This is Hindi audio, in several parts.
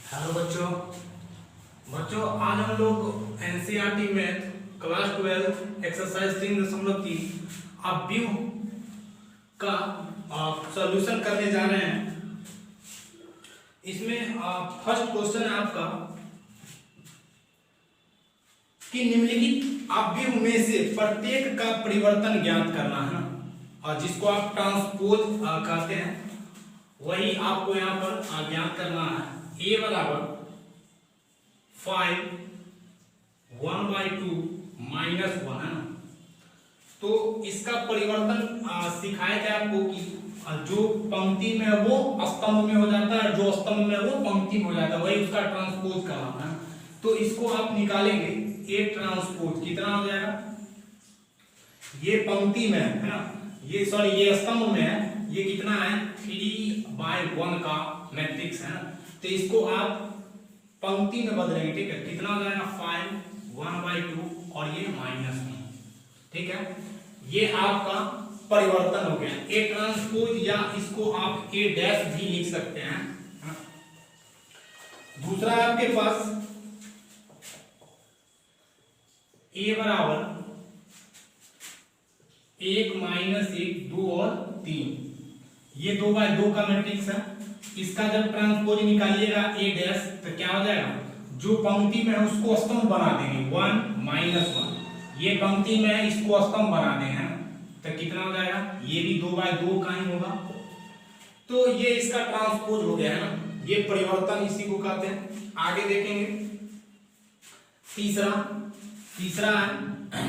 हेलो बच्चों। आज हम लोग एनसीईआरटी मैथ क्लास 12 एक्सरसाइज 3.3 आप व्यू का सॉल्यूशन करने जा रहे हैं। इसमें फर्स्ट क्वेश्चन है आपका कि निम्नलिखित अवयव में से प्रत्येक का परिवर्तन ज्ञात करना है और जिसको आप ट्रांसपोज कहते हैं वही आपको यहाँ पर ज्ञात करना है। a बराबर 5 1/2 -1 है ना। तो इसका परिवर्तन सिखाया गया आपको कि जो पंक्ति में है वो स्तंभ में हो जाता है, जो स्तंभ में है वो पंक्ति में हो जाता है, वही उसका ट्रांसपोज कराना है। तो इसको आप निकालेंगे a ट्रांसपोज कितना हो जाएगा, ये पंक्ति में है ना, ये स्तंभ में है, ये कितना है 3/1 का मैट्रिक्स है ना। तो इसको आप पंक्ति में बदलेंगे, ठीक है। कितना हो जाएगा 5 1/2 और ये -1, ठीक है। ये आपका परिवर्तन हो गया ए ट्रांसपोज, या इसको आप ए डैश भी लिख सकते हैं। दूसरा आपके पास ए बराबर 1 -1 2 और 3, ये 2/2 का मैट्रिक्स है। इसका जब ट्रांसपोज निकालिएगा ए डैश तो क्या हो जाएगा, जो पंक्ति में है उसको स्तंभ बना देंगे 1 -1, ये पंक्ति में है इसको स्तंभ बना देंगे तो कितना हो जाएगा, ये भी 2/2 का ही होगा। तो ये इसका ट्रांसपोज हो गया है ना, ये परिवर्तन इसी को कहते हैं। आगे देखेंगे तीसरा है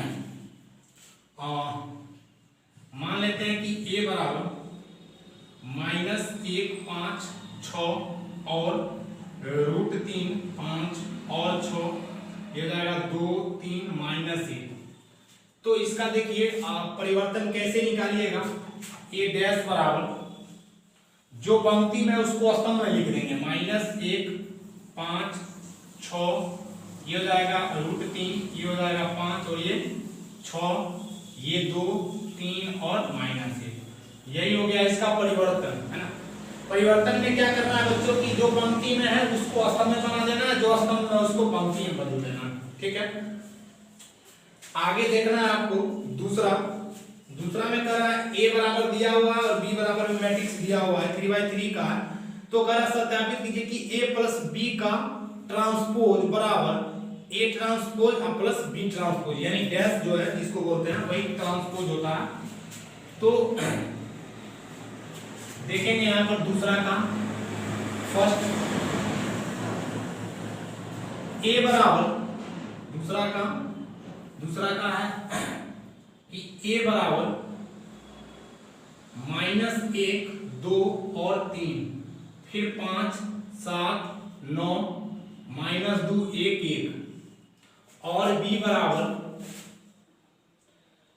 मान लेते हैं कि a बराबर -1 5 6 और √3 5 और 6, ये जाएगा 2 3 -1। तो इसका देखिए परिवर्तन कैसे निकालिएगा, a डैश बराबर जो पंक्ति में उसको स्तंभ में लिख देंगे -1 5 6, ये हो जाएगा √3, ये हो जाएगा 5 और ये 6, ये 2 3 और -1, यही हो गया इसका परिवर्तन है ना। परिवर्तन में क्या करना है बच्चों की, जो पंक्ति में है उसको स्तंभ में बना देना है, जो स्तंभ में उसको पंक्ति में बदल देना, ठीक है। आगे देखना है आपको दूसरा में कह रहा है a बराबर दिया हुआ है और b बराबर में मैट्रिक्स दिया हुआ है 3/3 का है। तो कह रहा सत्यापित कीजिए कि a + b का ट्रांसपोज बराबर a transpose plus b transpose, यानी डैश जो है इसको बोलते हैं वही ट्रांसपोज होता है। तो देखेंगे यहां पर दूसरा का फर्स्ट a बराबर दूसरा का है कि a बराबर -1 2 और 3, फिर 5 7 9 -2 1 1, और b बराबर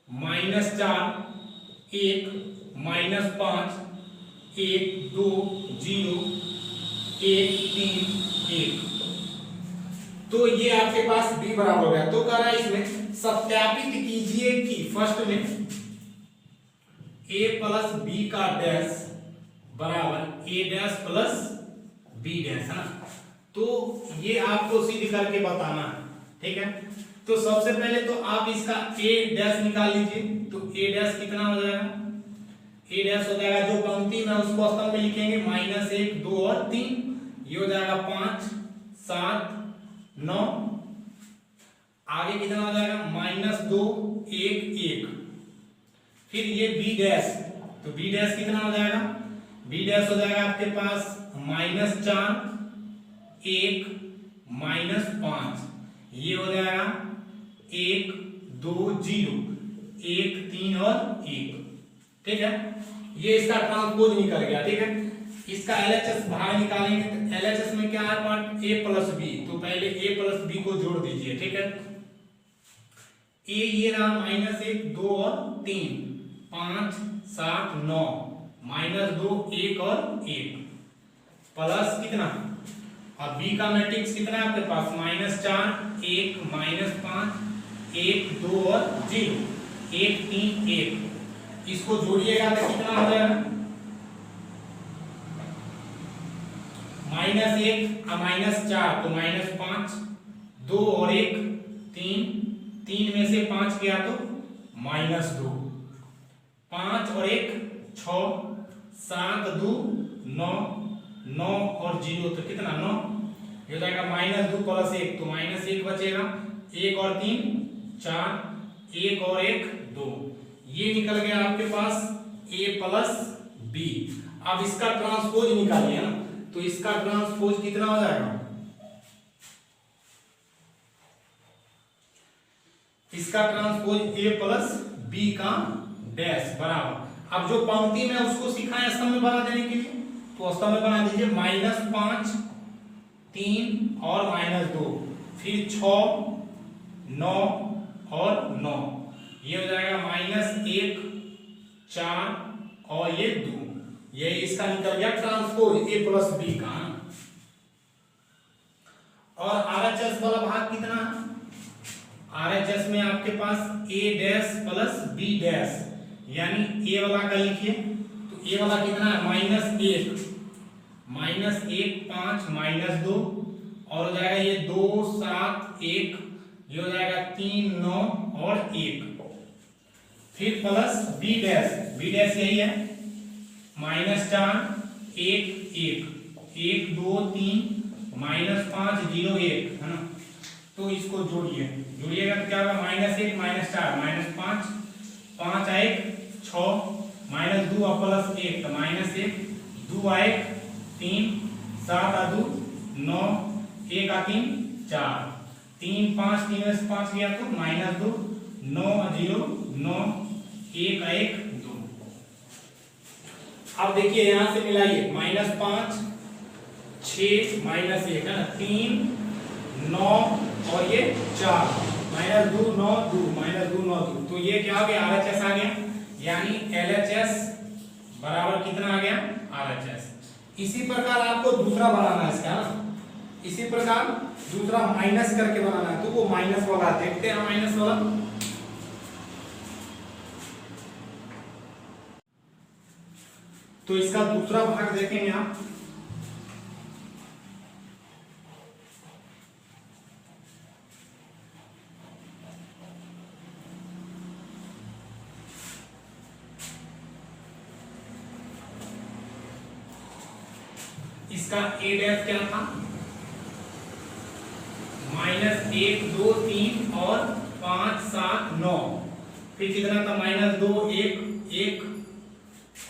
-4 1 -5 1 2 0 1 3 1। तो ये आपके पास b बराबर हो गया। तो कह रहा है इसमें सत्यापित कीजिए कि फर्स्ट में a + b का डैश बराबर a डैश + b डैश है ना। तो ये आपको सीधे करके बताना है, ठीक है। तो सबसे पहले तो आप इसका a डैश निकाल लीजिए। तो a डैश कितना हो जाएगा, a डैश हो जाएगा जो पंक्ति में उसको स्तंभ में लिखेंगे -1 2 और 3, ये हो जाएगा 5 7 9, आगे कितना हो जाएगा -2 1 1, फिर ये b डैश, तो b डैश कितना हो जाएगा, b डैश हो जाएगा आपके पास -4 1 -5, ये हो जाएगा 1 2 0 1 3 और 1, ठीक है। ये इसका ट्रांसपोज निकल गया, ठीक है। इसका LHS बाहर निकालेंगे तो LHS में क्या है पार्ट a + b, तो पहले a + b को जोड़ दीजिए, ठीक है। a ये रहा -1 2 और 3 5 7 9 -2 1 और 1 प्लस कितना, और b का मैट्रिक्स कितना है आपके पास -4 1 -5 1 2 और 0 1 3 1, इसको जोड़िएगा तो कितना हो जाएगा -1 और -4 तो -5, 2 और 1 3, 3 में से 5 गया तो -2, 5 और 1 6, 7 2 9, 9 और 0 तो कितना 9, ये हो जाएगा -2 + 1 तो -1 बचेगा, 1 और 3 4, 1 और 1 2, ये निकल गया आपके पास a + b। अब इसका ट्रांसपोज निकालिए ना, तो इसका ट्रांसपोज कितना हो जाएगा, इसका ट्रांसपोज a + b का डैश बराबर, अब जो पंक्ति में उसको सिखाएं स्तंभ में बना देने के लिए, तो स्तंभ में बना दीजिए -5 3 और -2, फिर 6 9 और 9, ये हो जाएगा -1 4 और ये 2, ये इसका निकल गया ट्रांसपोज a + b का। और RHS वाला भाग कितना है, RHS में आपके पास a डैश + b डैश, यानी a वाला का लिखिए, तो a वाला कितना है -1 5 -2 और हो जाएगा ये 2 7 1, ये हो जाएगा 3 9 और 1, फिर प्लस b डैश यही है -4 1 1 1 2 3 -5 0 1 है ना, तो इसको जोड़िएगा तो क्या होगा -1 -4 -5 5 1 6 -2 और +1 तो -1 2 1 3 7 2 9 1 3 4 3 5 3 में से 5 गया तो -2 9 0 9 1 1 2। अब देखिए यहां से मिलाइए -5 6 -1 है ना, 3 9 और ये 4 -2 9 2 -2 9 2, तो ये क्या हो गया RHS आ गया, यानी LHS बराबर कितना आ गया RHS। इसी प्रकार आपको दूसरा बनाना है इसका, इसी प्रकार दूसरा माइनस करके बनाना है, तो वो माइनस वाला देखते हैं, माइनस वाला तो इसका दूसरा भाग देखेंगे आप, इसका a डैश क्या था -1 2 3 और 5 7 9, फिर कितना था -2 1 1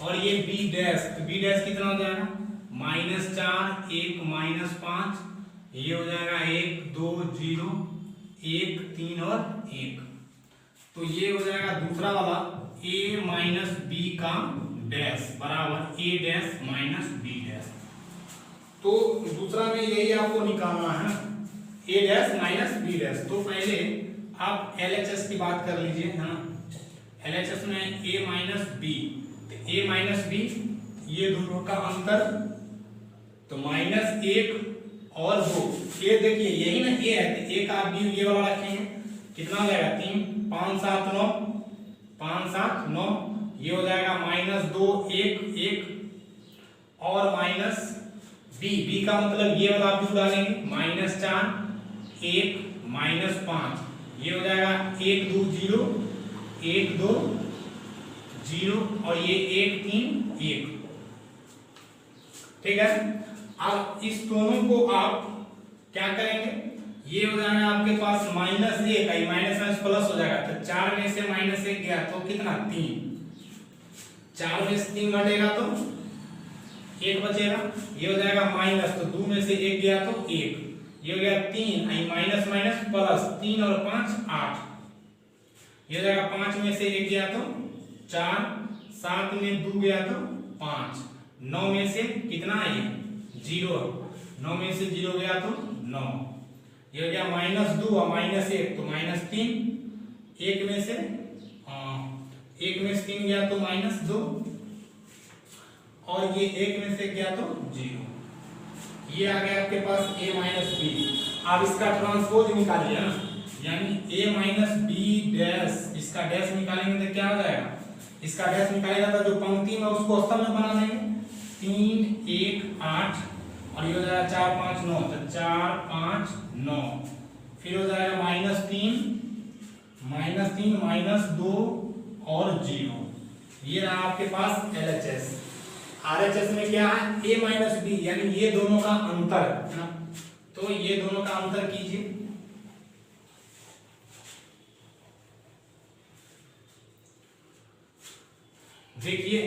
और ये b डैश, तो b डैश कितना हो जाएगा -4 1 -5, ये हो जाएगा 1 2 0 1 3 और 1, तो ये हो जाएगा दूसरा वाला a - b का डैश बराबर a डैश - b डैश। तो दूसरा में यही आपको निकालना है a डैश - b डैश। तो पहले आप LHS की बात कर लीजिए है ना, LHS में a - b, तो a - b ये दोनों का अंतर तो -1 और 2, ये देखिए यही ना a है, तो a का आप भी ये वाला रखेंगे, कितना हो जाएगा 3 5 7 9 5 7 9, ये हो जाएगा -2 1 1 और b का मतलब ये वाला आप भी डालेंगे -4 1 -5, ये हो जाएगा 1 2 0 1 2 0 और ये 1 3 1, ठीक है। अब इस दोनों को आप क्या करेंगे, ये हो जाएगा आपके पास -1 माइनस प्लस हो जाएगा, तो 4 में से -1 गया तो कितना 3, 4 में से 3 घटेगा तो 1 बचेगा, ये हो जाएगा माइनस, तो 2 में से 1 गया तो 1, ये हो गया 3 माइनस माइनस प्लस 3 और 5 8, ये हो जाएगा 5 में से 1 गया तो 4, 7 में 2 गया तो 5, 9 में से कितना है 0, 9 में से 0 गया तो 9, ये हो गया -2 और -1 तो -3, 1 में से 3 गया तो -2 और ये 1 में से गया तो 0, ये आ गया आपके पास a - b। अब इसका ट्रांसपोज निकालिए ना, यानी a - b डैश, इसका डैश निकालेंगे तो क्या हो जाएगा, इसका डैश निकालेगा तो जो पंक्ति में उसको स्तंभ में बना देंगे, 3 1 8 और ये हो जाएगा 4 5 9, तो 4 5 9। फिर हो जाएगा -3 -2 और 0। ये रहा आपके पास LHS। RHS में क्या है, a - b, यानी ये दोनों का अंतर है ना। तो ये दोनों का अंतर कीजिए। देखिए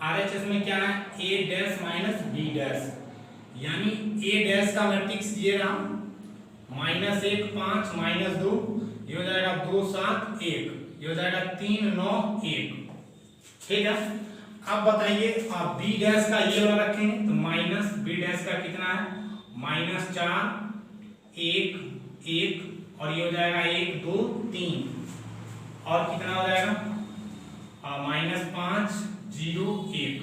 RHS में क्या है, a dash minus b dash, यानी a डैश का मैट्रिक्स ये रहा -1 5 -2, ये हो जाएगा 2 7 1, ये हो जाएगा 3 9 1। ठीक है, अब बताइए बी डैश का ये वाला रखें तो माइनस बी डैश का कितना है, -4 1 1, और ये हो जाएगा 1 2 3, और कितना हो जाएगा -5 0 1।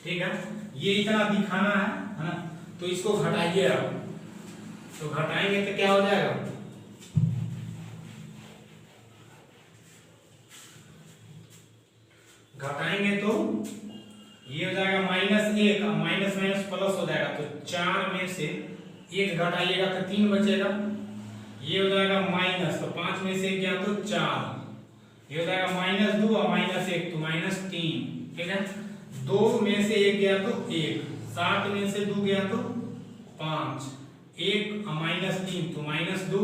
ठीक है, ये इतना दिखाना है ना। तो इसको घटाइए अब, तो घटाएंगे तो क्या हो जाएगा, घटाएंगे तो ये हो जाएगा -1, माइनस माइनस प्लस हो जाएगा, तो 4 में से 1 घटाइएगा तो 3 बचेगा। ये हो जाएगा माइनस, तो 5 में से 1 गया तो 4, ये हो जाएगा -2 और -1 तो -3। ठीक है, 2 में से 1 गया तो 1, 7 में से 2 गया तो 5, 1 -3 तो -2,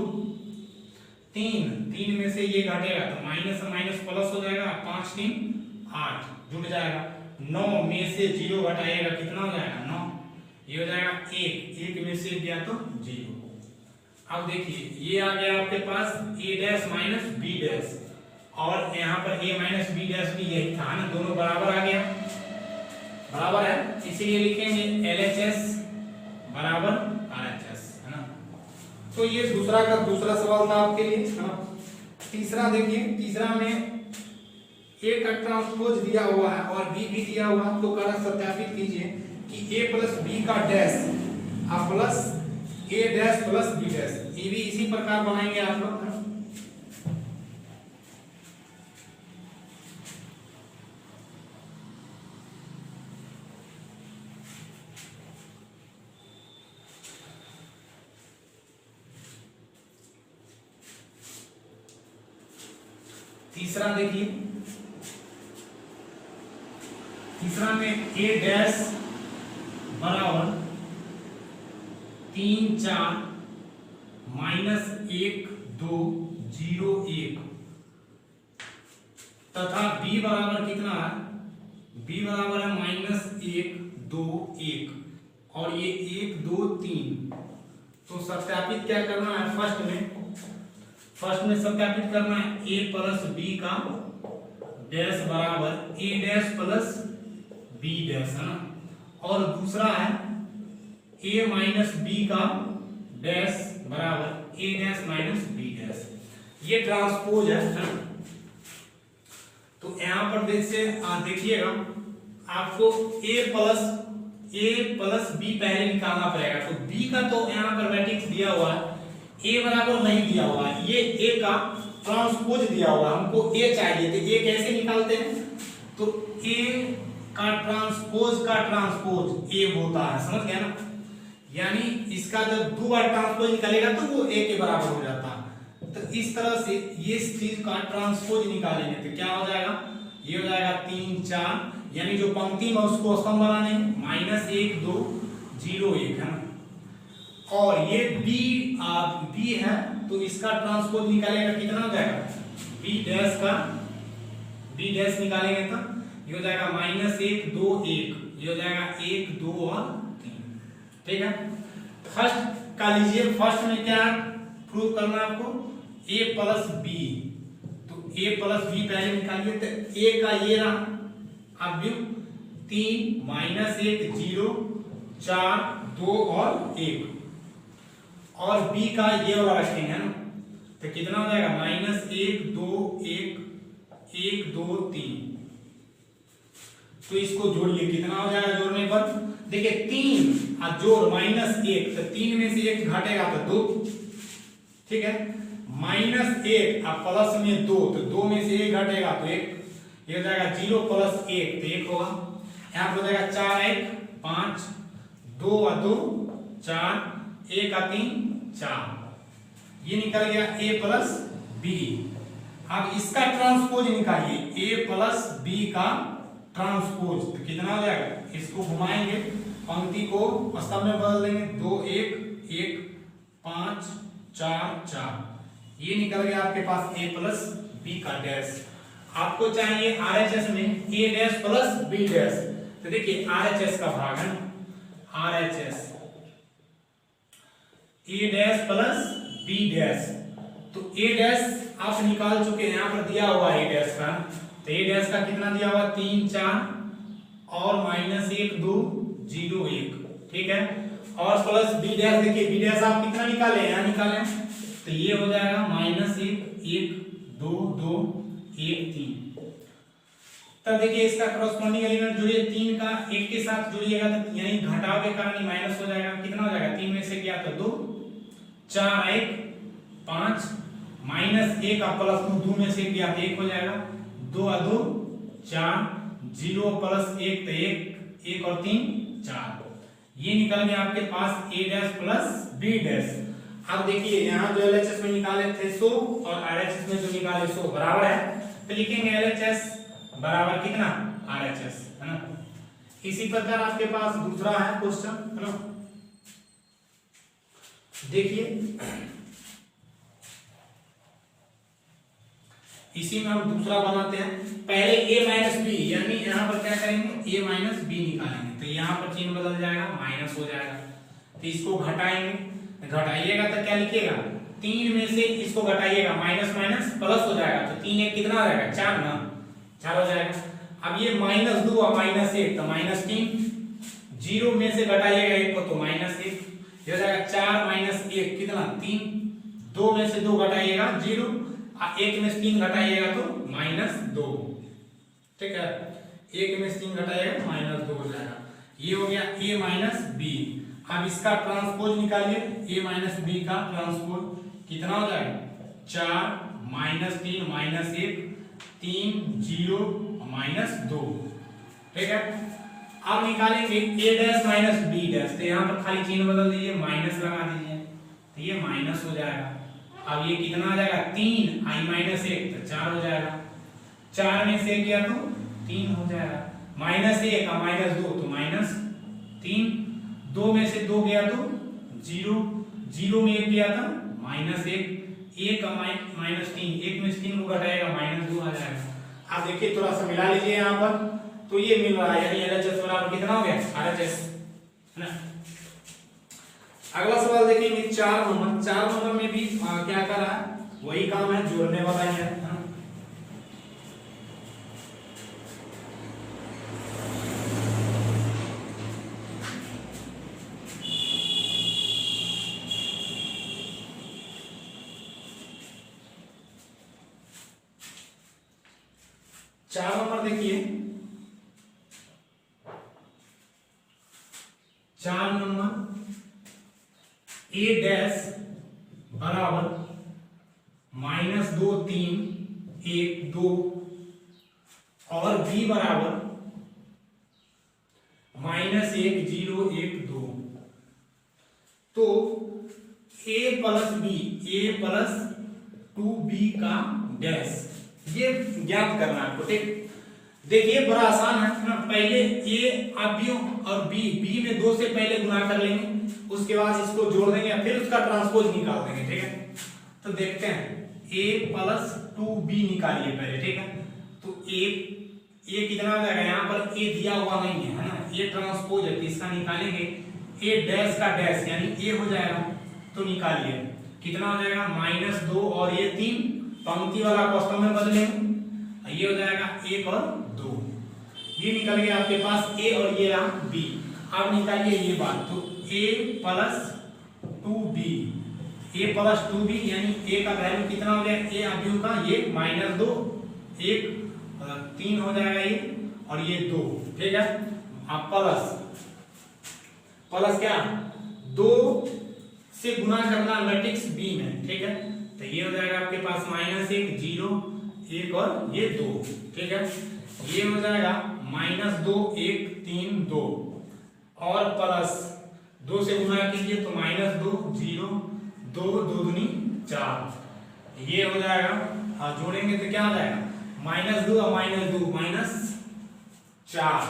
3 में से ये घटेगा तो माइनस माइनस प्लस हो जाएगा, 5 3 8 जुड़ जाएगा। 9 में से 0 घटाइएगा कितना हो जाएगा 9, ये हो जाएगा 1 में से गया तो 0। अब देखिए ये आ गया आपके पास a dash minus b dash, और यहाँ पर a माइनस b डैश भी यही था ना, दोनों बराबर आ गया, बराबर है, इसीलिए लिखेंगे LHS बराबर RHS, है ना। तो ये दूसरा सवाल था आपके लिए, है ना। तीसरा देखिए, तीसरा में a का ट्रांसपोज दिया हुआ है और b भी दिया हुआ है, तो कारण सत्यापित कीजिए कि a प्लस b का dash plus a dash plus b dash, ये भी इसी प्रकार बनाएंगे आप लोग। तीसरा देखिए, तीसरा में a डैश बराबर 3 4 -1 2 0 1, तथा b बराबर कितना है, b बराबर है -1 2 1, और ये 1 2 3। तो सत्यापित क्या करना है, फर्स्ट में सत्यापित करना है a प्लस b का डैश बराबर a dash plus b dash, है ना। और दूसरा है a माइनस b का डैश बराबर a dash minus b dash, ये ट्रांसपोज है ना। तो यहाँ पर देखिएगा आपको a प्लस b पहले निकालना पड़ेगा। तो b का तो यहाँ पर मैट्रिक्स दिया हुआ है, a बराबर नहीं दिया हुआ है, ये a का ट्रांसपोज दिया हुआ है, हमको a चाहिए, तो a कैसे निकालते हैं, तो a का ट्रांसपोज a होता है, समझ गया ना। यानी इसका जब 2 बार ट्रांसपोज निकालेगा तो वो a के बराबर हो जाता है। तो इस तरह से ये चीज का ट्रांसपोज निकालेंगे तो क्या हो जाएगा, ये हो जाएगा 3 4, यानी जो पंक्ति में उसको स्तंभ बनाने -1 2 0 1, है ना। और ये b है, तो इसका ट्रांसपोज निकालेगा कितना हो जाएगा, b डैश निकालेंगे तो ये हो जाएगा -1 2 1, ये हो जाएगा 1 2 और 3। ठीक है, फर्स्ट का लीजिए, फर्स्ट में क्या प्रूव करना है आपको, a प्लस b, तो a प्लस b पहले निकालिए, तो a का ये रहा अब 3 -1 0 4 2 और 1, और b का ये वाला रखेंगे, है ना। तो कितना हो जाएगा -1 2 1 1 2 3। तो इसको जोड़िए, कितना हो जाएगा जोड़ने पर, देखिए 3 और जोड़ -1, तो 3 में से 1 घटेगा तो 2। ठीक है, -1 और प्लस में 2, तो 2 में से 1 घटेगा तो 1, ये हो जाएगा 0 प्लस 1 तो 1 होगा। यहाँ पर हो जाएगा 4 1 5, 2 और 2 4, 1 और 3 4, ये निकल गया a प्लस बी। अब इसका ट्रांसपोज निकालिए, a प्लस बी का ट्रांसपोज, तो कितना हो जाएगा, इसको घुमाएंगे, पंक्ति को स्तंभ में बदल देंगे, 2 1 1 5 4 4, ये निकल गया आपके पास a प्लस बी का डैश। आपको चाहिए RHS में a dash plus b dash, तो देखिए RHS का भाग है ना, RHS a dash plus b dash, तो a डैश आप निकाल चुके हैं, यहाँ पर दिया हुआ a डैश का, तो a डैश का कितना दिया हुआ 3 4 और -1 2 0 1, ठीक है, और प्लस b डैश, देखिए b डैश आप कितना निकाले, यहाँ निकाले, तो ये हो जाएगा -1 1 2 2 1 3। तब देखिए इसका कॉरस्पॉन्डिंग एलिमेंट जोड़िए, 3 का 1 के साथ जोड़िएगा तो यानी घटाव के कारण ही माइनस हो जाएगा, कितना हो जाएगा, 3 में से गया तो 2, 4 1 5 -1 का प्लस 2 में से गया तो 1 हो जाएगा, 2 और 2 4, 0 प्लस 1 तो 1, 1 और 3 4, ये निकल गया आपके पास a dash plus b dash. अब देखिए यहाँ जो LHS में निकाले थे 100 और RHS में जो निकाले 100 बराबर है, तो लिखेंगे LHS बराबर कितना RHS, है ना। इसी प्रकार आपके पास दूसरा है क्वेश्चन, है ना, देखिए इसी में हम दूसरा बनाते हैं, पहले a माइनस बी, यानी यहाँ पर क्या करेंगे a माइनस बी निकालेंगे, तो यहाँ पर चिन्ह बदल जाएगा, माइनस हो जाएगा, तो इसको घटाएंगे, घटाइएगा तो क्या लिखिएगा, 3 में से इसको घटाइएगा, माइनस माइनस प्लस हो जाएगा, तो 3 1 कितना हो जाएगा 4 ना, 4 हो जाएगा। अब ये -2 और -1 तो -3, 0 में से घटाइएगा 1 को तो -1, ये हो जाएगा 4 -1 कितना 3, 2 में से 2 घटाइएगा 0, 1 में से 3 घटाइएगा तो -2, ठीक है, 1 में से 3 घटाइएगा -2 हो जाएगा, ये हो गया a माइनस बी। अब इसका ट्रांसपोज निकालिए, a माइनस बी का ट्रांसपोज कितना हो जाएगा, 4 -3 -1 3 0 -2, ठीक है। अब निकालेंगे a dash minus b dash, तो यहाँ पर खाली चिन्ह बदल दीजिए, माइनस लगा दीजिए, तो ये माइनस हो जाएगा। अब ये कितना आ जाएगा 3 i-1 तो 4 हो जाएगा, 4 में से गया तो 3 हो जाएगा, -1 का -2 तो -3, 2 में से 2 गया तो 0, 0 में 1 गया था -1, 1 का -3, 1 में से 3 को घटाएगा -2 आ जाएगा। आप देखिए थोड़ा सा मिला लीजिए यहाँ पर, तो ये मिल रहा है, यानी LHS बराबर कितना हो गया RHS, है ना। अगला सवाल देखेंगे 4 नंबर, 4 नंबर में भी क्या कर रहा है, वही काम है, जोड़ने वाला ही है ना? चार नंबर देखिए, 4 नंबर a डैश बराबर -2 3 1 2 और b बराबर -1 0 1 2, तो a plus b, a plus 2b का डैश ये ज्ञात करना है आपको, ठीक। देखिए बड़ा आसान है ना, पहले a अवयव और b में 2 से पहले गुणा कर लेंगे, उसके बाद इसको जोड़ देंगे, फिर उसका ट्रांसपोज निकाल देंगे, ठीक है। तो देखते हैं a प्लस 2b निकालिए पहले, ठीक है। तो a कितना आ जाएगा, यहाँ पर a दिया हुआ नहीं है ना, ये ट्रांसपोज है, तो इसका निकालेंगे a डैश का डैश यानी a हो जाएगा, तो निकालिए कितना हो जाएगा -2 और ये 3, पंक्ति वाला कोष्ठक में बदलेंगे, ये हो जाएगा 1 और 2, ये निकल गया आपके पास a और ये रहा b। अब निकालिए ये बात, तो a plus 2b, a plus 2b यानी a का वैल्यू कितना हो गया, a अवयव का ये -2 1 3 हो जाएगा ये, और ये 2, ठीक है। अब प्लस क्या 2 से गुना करना मैट्रिक्स b में, ठीक है, तो ये हो जाएगा आपके पास -1 0 1 और ये 2, ठीक है। ये हो जाएगा -2 1 3 2 और प्लस 2 से गुना कीजिए तो -2 0 2 2 दूनी 4 ये हो जाएगा। हाँ जोड़ेंगे तो क्या आ जाएगा -2 और -2 -4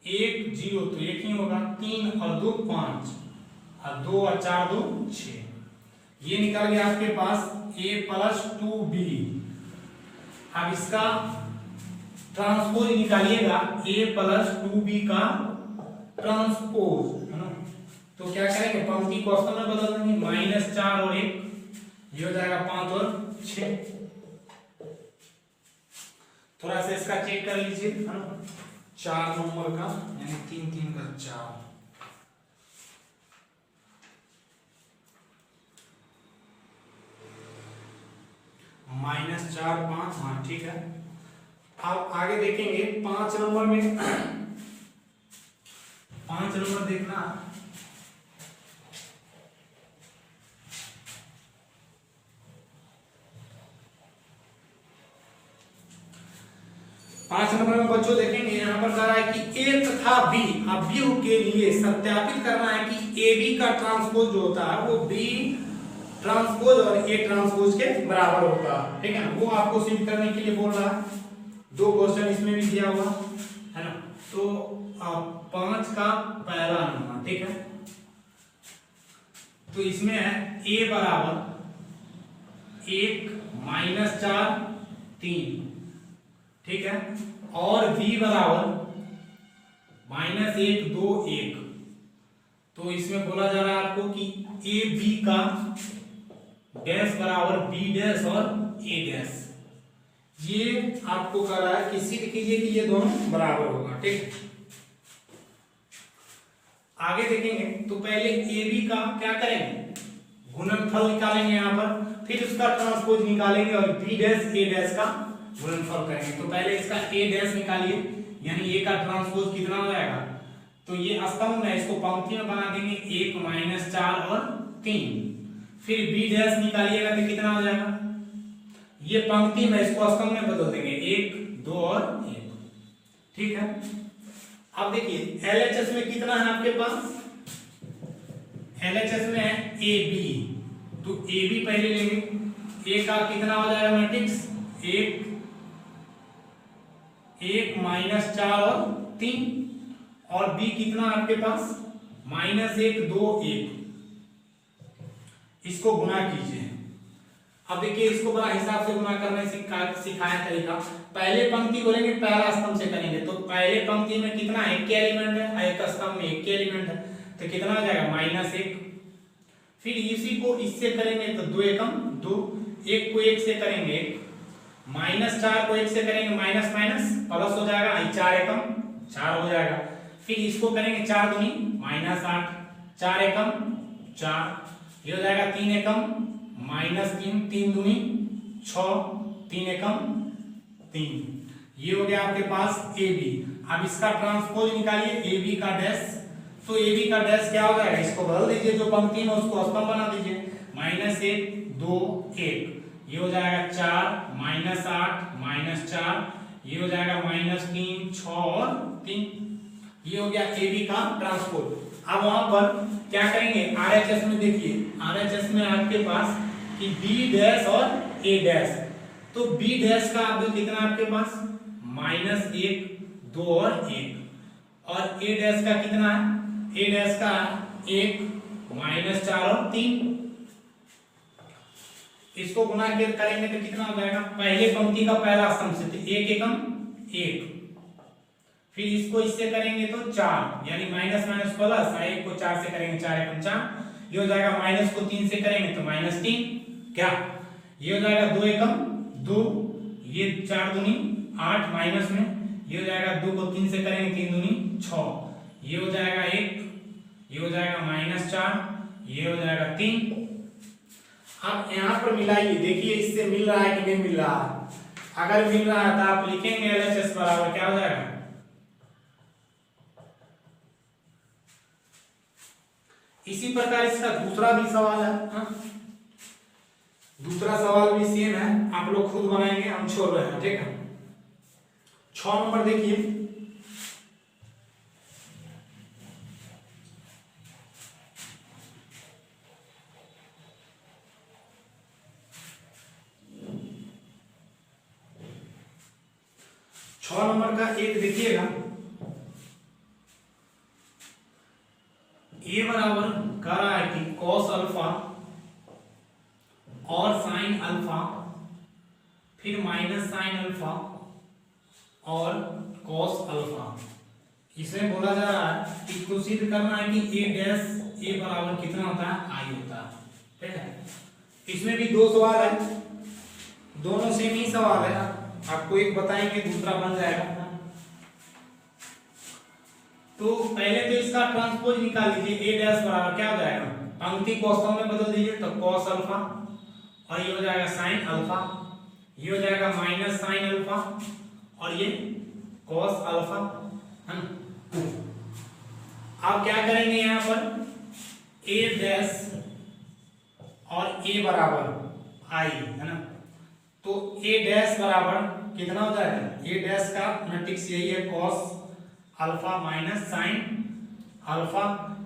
1 0 तो एक ही होगा 3 और 2 5 और 2 और 4 2 6 ये निकल गया आपके पास a + 2b। अब इसका ट्रांसपोज निकालिएगा a + 2b का ट्रांसपोज है ना। तो क्या करेंगे पंक्ति को अवस्था में बदल देंगे -4 और 1 ये हो जाएगा 5 और 6। थोड़ा सा इसका चेक कर लीजिए है ना 4 नंबर का यानी 3 3 का 4 -4 5 हाँ ठीक है। अब आगे देखेंगे 5 नंबर में 5 नंबर देखना 5 नंबर में बच्चों देखेंगे यहाँ पर कह रहा है कि ए तथा बी अवयव के लिए सत्यापित करना है कि ए बी का ट्रांसपोज जो होता है वो बी ट्रांसपोज और ए ट्रांसपोज के बराबर होता है। ठीक है ना वो आपको सिद्ध करने के लिए बोल रहा है। 2 क्वेश्चन इसमें भी दिया हुआ है ना। तो 5 का पहला नंबर ठीक है तो इसमें है a बराबर 1 -4 3 ठीक है और b बराबर -1 2 1। तो इसमें बोला जा रहा है आपको कि ए बी का डैश बराबर बी डैश और ए डैश ये आपको कह रहा है कि सिद्ध कीजिए कि ये दोनों बराबर होगा। ठीक आगे देखेंगे तो पहले ए बी का क्या करेंगे गुणनफल निकालेंगे यहाँ पर फिर उसका ट्रांसपोज निकालेंगे और बी डैश ए डैश का गुणनफल करेंगे। तो पहले इसका ए डैश निकालिए यानी ए का ट्रांसपोज कितना हो जाएगा तो ये स्तंभ में इसको पंक्ति में बना देंगे 1 -4 और 3 फिर बी डैश निकालिएगा तो कितना हो जाएगा ये पंक्ति में इसको स्तंभ में बदल देंगे 1 2 और 1। ठीक है अब देखिए एलएचएस में कितना है आपके पास एलएचएस में है ए बी तो ए बी पहले लेंगे ए का कितना हो जाएगा मैट्रिक्स 1 -4 और 3 और बी कितना आपके पास -1 2 1 इसको गुना कीजिए। अब देखिए इसको बड़ा हिसाब से गुना करने सिखाया तरीका पहले पंक्ति को लेंगे पहला स्तंभ से करेंगे तो पहले पंक्ति में कितना है एक एलिमेंट है एक स्तंभ में एक एलिमेंट है तो कितना हो जाएगा -1 फिर इसी को इससे करेंगे तो 2 एकम 2 1 को 1 से करेंगे -4 को 1 से करेंगे माइनस माइनस प्लस हो जाएगा 4 एकम 4 हो जाएगा फिर इसको करेंगे 4 दूनी -8 4 एकम 4 ये हो जाएगा 3 एकम -3 3 दूनी 6 3 एकम 3 ये हो गया आपके पास ए बी। अब इसका ट्रांसपोज निकालिए ए बी का डैश तो ए बी का डैश क्या हो जाएगा इसको बदल दीजिए जो पंक्ति में उसको स्तंभ बना दीजिए -1 2 1 ये हो जाएगा 4 -8 -4 ये हो जाएगा -3 6 और 3 ये हो गया ए बी का ट्रांसपोज। अब वहां पर क्या करेंगे आरएचएस में देखिए आरएचएस में आपके पास कि बी डैश और ए डैश तो बी डैश का अब कितना आपके पास -1 2 और 1 और ए डैश का कितना है ए डैश का 1 -4 और 3 इसको गुना के करेंगे तो कितना हो जाएगा पहले पंक्ति का पहला स्तंभ से 1 एकम 1 फिर इसको इससे करेंगे तो 4 यानी माइनस माइनस प्लस 1 को 4 से करेंगे 4 एकम 4 ये हो जाएगा माइनस को 3 से करेंगे तो -3 क्या ये हो जाएगा 2 एकम 2 ये 4 दूनी 8 माइनस में ये हो जाएगा 2 को 3 से करेंगे 3 दूनी 6 ये हो जाएगा 1 ये हो जाएगा -4 ये हो जाएगा 3। अब यहाँ पर मिलाइए देखिए इससे मिल रहा है कि नहीं मिल रहा है अगर मिल रहा है तो आप लिखेंगे एलएचएस बराबर क्या हो जाएगा इसी प्रकार इसका दूसरा भी सवाल है हा? दूसरा सवाल भी सेम है आप लोग खुद बनाएंगे हम छोड़ रहे हैं। ठीक है 6 नंबर देखिए, छह नंबर का एक देखिएगा, ए बराबर कर रहा है कि कॉस अल्फा और साइन अल्फा, फिर माइनस साइन अल्फा और कॉस अल्फा। इसमें बोला जा रहा है कि तो सिद्ध करना है कि ए डैश ए बराबर कितना होता है, आई होता है। ठीक है, इसमें भी दो सवाल है, दोनों सेम ही सवाल है, आपको एक बताएंगे दूसरा बन जाएगा। तो पहले तो इसका ट्रांसपोज निकाल लीजिए, ए डैश बराबर क्या हो जाएगा, पंक्ति को स्तंभ में बदल दीजिए तो कॉस अल्फा, और ये हो जाएगा साइन अल्फा, ये हो जाएगा माइनस साइन अल्फा, और ये कॉस अल्फा है ना। आप क्या करेंगे यहाँ पर ए डैश और ए बराबर आई है ना, तो ए डैश बराबर कितना हो जाएगा, ए डैश का मैट्रिक्स यही है cos alpha minus sine alpha,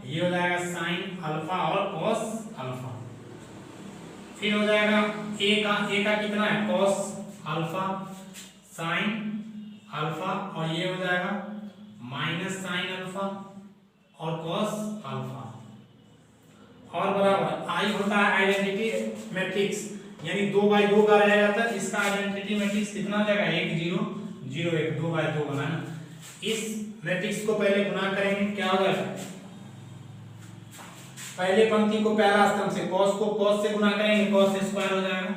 ये हो जाएगा साइन अल्फा और कॉस अल्फा। फिर हो जाएगा ए का कितना है, कॉस अल्फा साइन अल्फा, और ये हो जाएगा माइनस साइन अल्फा और कॉस अल्फा, और बराबर आई होता है आइडेंटिटी मैट्रिक्स, यानी 2/2 का रहेगा तो इसका आइडेंटिटी मैट्रिक्स कितना हो जाएगा, 1 0 0 1, 2/2 बना है ना। इस मैट्रिक्स को पहले गुणा करेंगे, क्या हो जाएगा, पहले पंक्ति को पहला स्तंभ से कॉस को कॉस से गुणा करेंगे, कॉस स्क्वायर हो जाएगा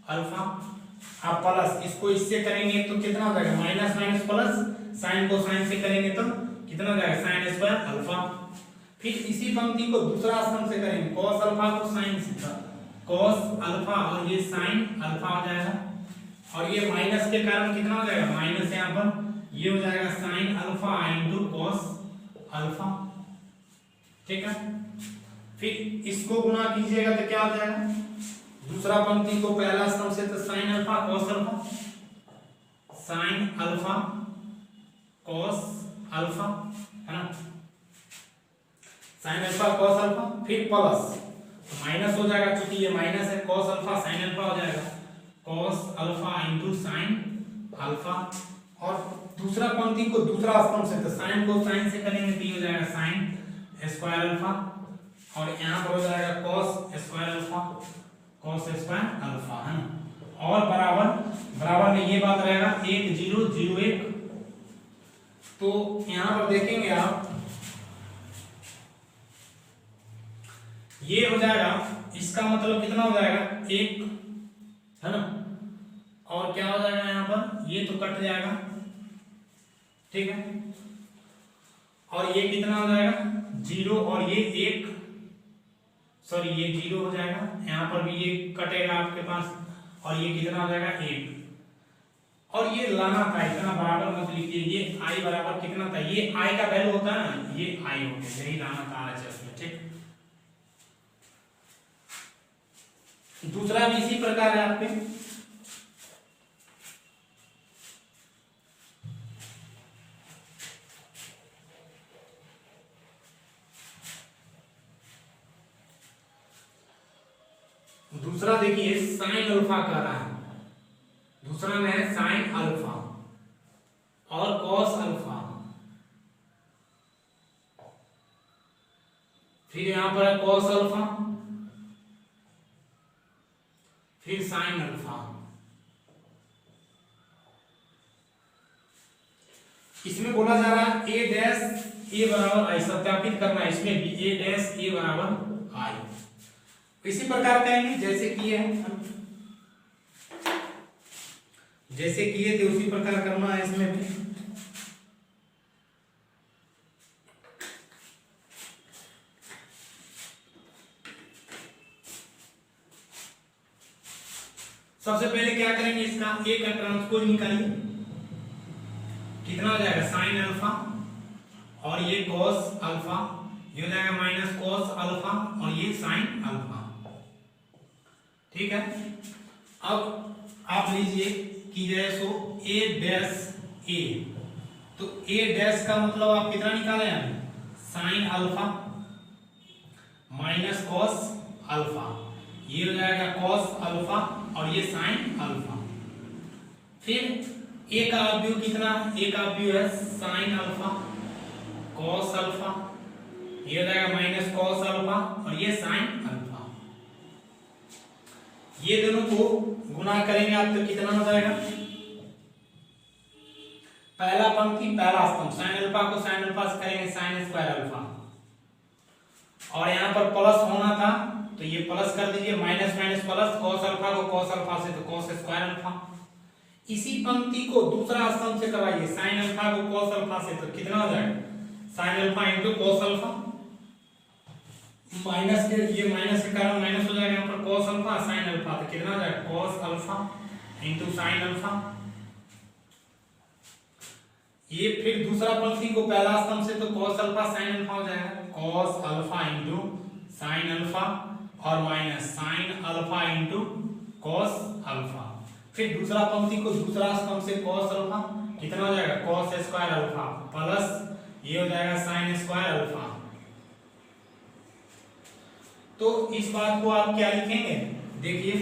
अल्फा, आप प्लस इसको इससे करेंगे तो कितना हो जाएगा, माइनस माइनस प्लस, साइन को साइन से करेंगे तो कितना हो जाएगा, साइन स्क्वायर अल्फा। फिर इसी पंक्ति को दूसरा स्तंभ से करेंगे, कॉस अल्फा को साइन से, कॉस अल्फा और ये साइन अल्फा हो जाएगा, और ये माइनस के कारण कितना हो जाएगा, माइनस यहाँ पर, ये हो जाएगा sine alpha into cos alpha. ठीक है, फिर इसको गुणा कीजिएगा तो क्या हो जाएगा, दूसरा पंक्ति को पहला स्तंभ से तो sign alpha cos alpha, sign alpha cos alpha है ना, साइन अल्फा कॉस अल्फा, फिर प्लस माइनस हो जाएगा, क्योंकि ये माइनस है, कॉस अल्फा साइन अल्फा हो जाएगा cos alpha into sine alpha, और दूसरा पंक्ति को दूसरा स्तंभ से तो साइन को साइन से करेंगे तो ये हो जाएगा साइन स्क्वायर अल्फा, और यहाँ पर हो जाएगा cos square alpha, cos square alpha है ना, और बराबर में ये बात रहेगा 1 0 0 1। तो यहाँ पर देखेंगे आप, ये हो जाएगा, इसका मतलब कितना हो जाएगा, 1 है ना, और क्या हो जाएगा यहाँ पर, ये तो कट जाएगा। ठीक है, और ये कितना हो जाएगा, 0, और ये 1, सॉरी ये 0 हो जाएगा, यहाँ पर भी ये कटेगा आपके पास, और ये कितना हो जाएगा 1, और ये लाना था, इतना बराबर मत लिखिए, ये आई बराबर कितना था, ये आई का वैल्यू होता है ना, ये आई हो गया, यही लाना था RHS में। ठीक, दूसरा भी इसी प्रकार है आपके, दूसरा देखिए साइन अल्फा कह रहा है, दूसरा में है साइन अल्फा और कॉस अल्फा, फिर यहां पर है कॉस अल्फा, फिर साइन अल्फा। इसमें बोला जा रहा है ए डैश ए बराबर आई, सत्यापित करना है इसमें भी, ए डैश ए बराबर आई। इसी प्रकार करेंगे जैसे किए हैं, जैसे किए थे उसी प्रकार करना है इसमें भी। सबसे पहले क्या करेंगे, इसका ए का ट्रांसपोज निकालिए, कितना हो जाएगा साइन अल्फा, और ये कॉस अल्फा, ये हो जाएगा माइनस कॉस अल्फा, और ये साइन अल्फा। ठीक है, अब आप लीजिए कीजिए, सो ए डैश ए, तो ए डैश का मतलब आप कितना निकाले हैं, sign alpha minus cos alpha, ये हो जाएगा कॉस अल्फा और ये साइन अल्फा। फिर ए का अवयव कितना, ए का अवयव है साइन अल्फा कॉस अल्फा, ये हो जाएगा माइनस कॉस अल्फा और ये साइन अल्फा। ये दोनों को गुना करेंगे आप तो कितना हो जाएगा, पहला पंक्ति पहला स्तंभ साइन अल्फा को साइन अल्फा से करेंगे साइन स्क्वायर अल्फा, और यहाँ पर प्लस होना था तो ये प्लस कर दीजिए, minus minus plus, cos alpha को कॉस अल्फा से तो कॉस स्क्वायर अल्फा। इसी पंक्ति को दूसरा स्तंभ से करवाइए साइन अल्फा को कॉस अल्फा से, तो कितना हो जाएगा sine alpha into cos alpha, minus के ये माइनस के कारण माइनस हो जाएगा, यहाँ पर कॉस अल्फा साइन अल्फा, तो कितना हो जाएगा cos alpha into sine alpha. ये फिर दूसरा पंक्ति को पहला स्तंभ से तो कॉस अल्फा साइन अल्फा हो जाएगा, cos alpha into sine alpha और minus sine alpha into cos alpha. फिर दूसरा पंक्ति को दूसरा स्तंभ से कॉस अल्फा कितना हो जाएगा कॉस स्क्वायर अल्फा प्लस ये हो जाएगा साइन स्क्वायर अल्फा। तो इस बात को आप क्या लिखेंगे, देखिए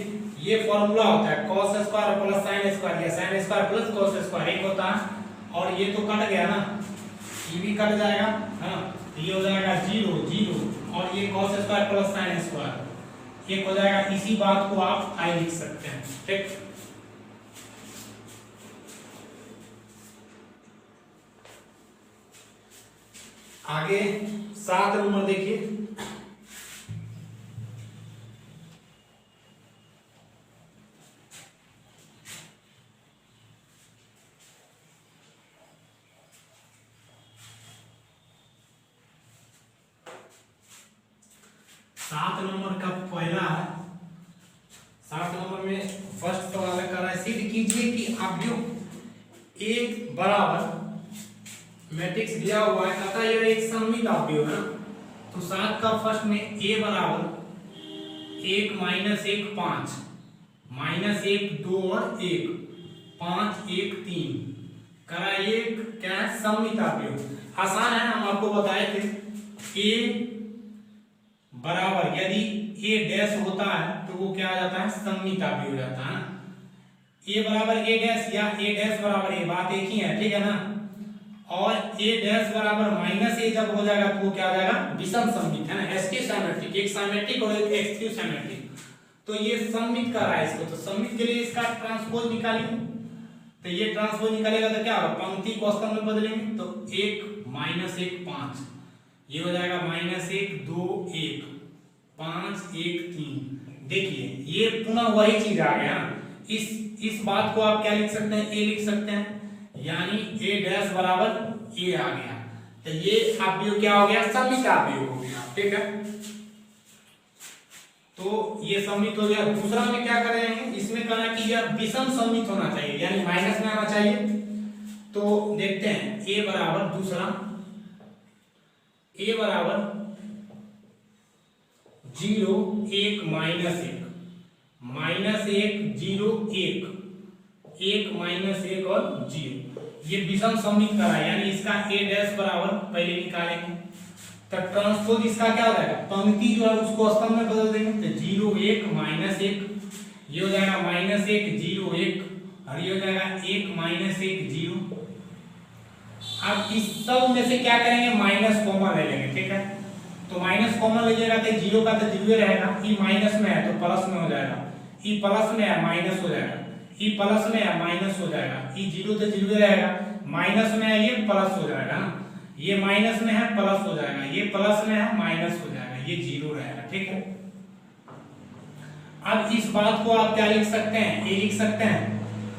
ये फॉर्मूला होता है cos square plus sin square या sin square plus cos square, एक होता है और ये तो कट गया ना, ये भी कट जाएगा हाँ, तो ये हो जाएगा 0 0 और ये cos square plus sin square एक हो जाएगा। इसी बात को आप i लिख सकते हैं, ठीक। आगे 7 नंबर देखिए, सात नंबर का पहला है, 7 नंबर में फर्स्ट सवाल कर रहा है सिद्ध कीजिए कि अवयव एक बराबर मैट्रिक्स दिया हुआ है तथा यह एक सममित अवयव है। तो 7 का फर्स्ट में a बराबर 1 माइनस 1 5 माइनस 1 2 और 1 5 1 3 करा, ये क्या है सममित अवयव। आसान है, हम आपको बताए थे a बराबर यदि a डैश होता है तो वो क्या आ जाता है सममित अवयव हो जाता है। a बराबर a डैश या a डैश बराबर a, बात एक ही है, ठीक है ना। और a डैश बराबर माइनस a जब हो जाएगा तो वो क्या आ जाएगा विषम सममित, है ना, एस्क्यू सिमेट्रिक, एक सिमेट्रिक और एक एक्सक्यू सिमेट्रिक। तो ये सममित कर रहा है इसको, तो सममित के लिए इसका ट्रांसपोज निकालिए, तो ये ट्रांसपोज निकालेगा तो क्या होगा पंक्ति को स्तंभ में बदलेंगे, तो 1 माइनस 1 5 ये हो जाएगा माइनस 1 2 1 5 1 3। देखिए ये पुनः वही चीज आ गया। इस बात को आप क्या लिख सकते हैं, a लिख सकते हैं, यानी a डैश बराबर a आ गया, तो ये अवयव क्या हो गया सममित अवयव हो गया, ठीक है। तो ये सममित हो गया। दूसरा में क्या करेंगे, इसमें कहना कि यह विषम सममित होना चाहिए, यानी माइनस में आना चाहिए। तो देखते हैं a बराबर दूसरा a बराबर 0 1 माइनस 1 माइनस 1 0 1 1 माइनस 1 और 0, ये विषम सममित करा है, यानी इसका a डैश बराबर पहले निकालेंगे, तब ट्रांसपोज इसका क्या हो जाएगा पंक्ति जो है उसको स्तंभ में बदल देंगे, तो 0 1 माइनस 1 ये हो जाएगा माइनस 1 0 1 और ये हो जाएगा 1 माइनस 1 0। अब इस सब में से क्या करेंगे माइनस कॉमन ले लेंगे, ठीक है। तो माइनस कॉमन लीजिएगा तो 0 का तो 0 रहेगा, ई माइनस में है तो प्लस में हो जाएगा, ई प्लस में है माइनस हो जाएगा, ई प्लस में है माइनस हो जाएगा, ई 0 तो 0 रहेगा, माइनस में है ये प्लस हो जाएगा ना, ये माइनस में है प्लस हो जाएगा, ये प्लस में है माइनस हो जाएगा, ये 0 रहेगा, ठीक है। अब इस बात को आप क्या लिख सकते हैं, a लिख सकते हैं,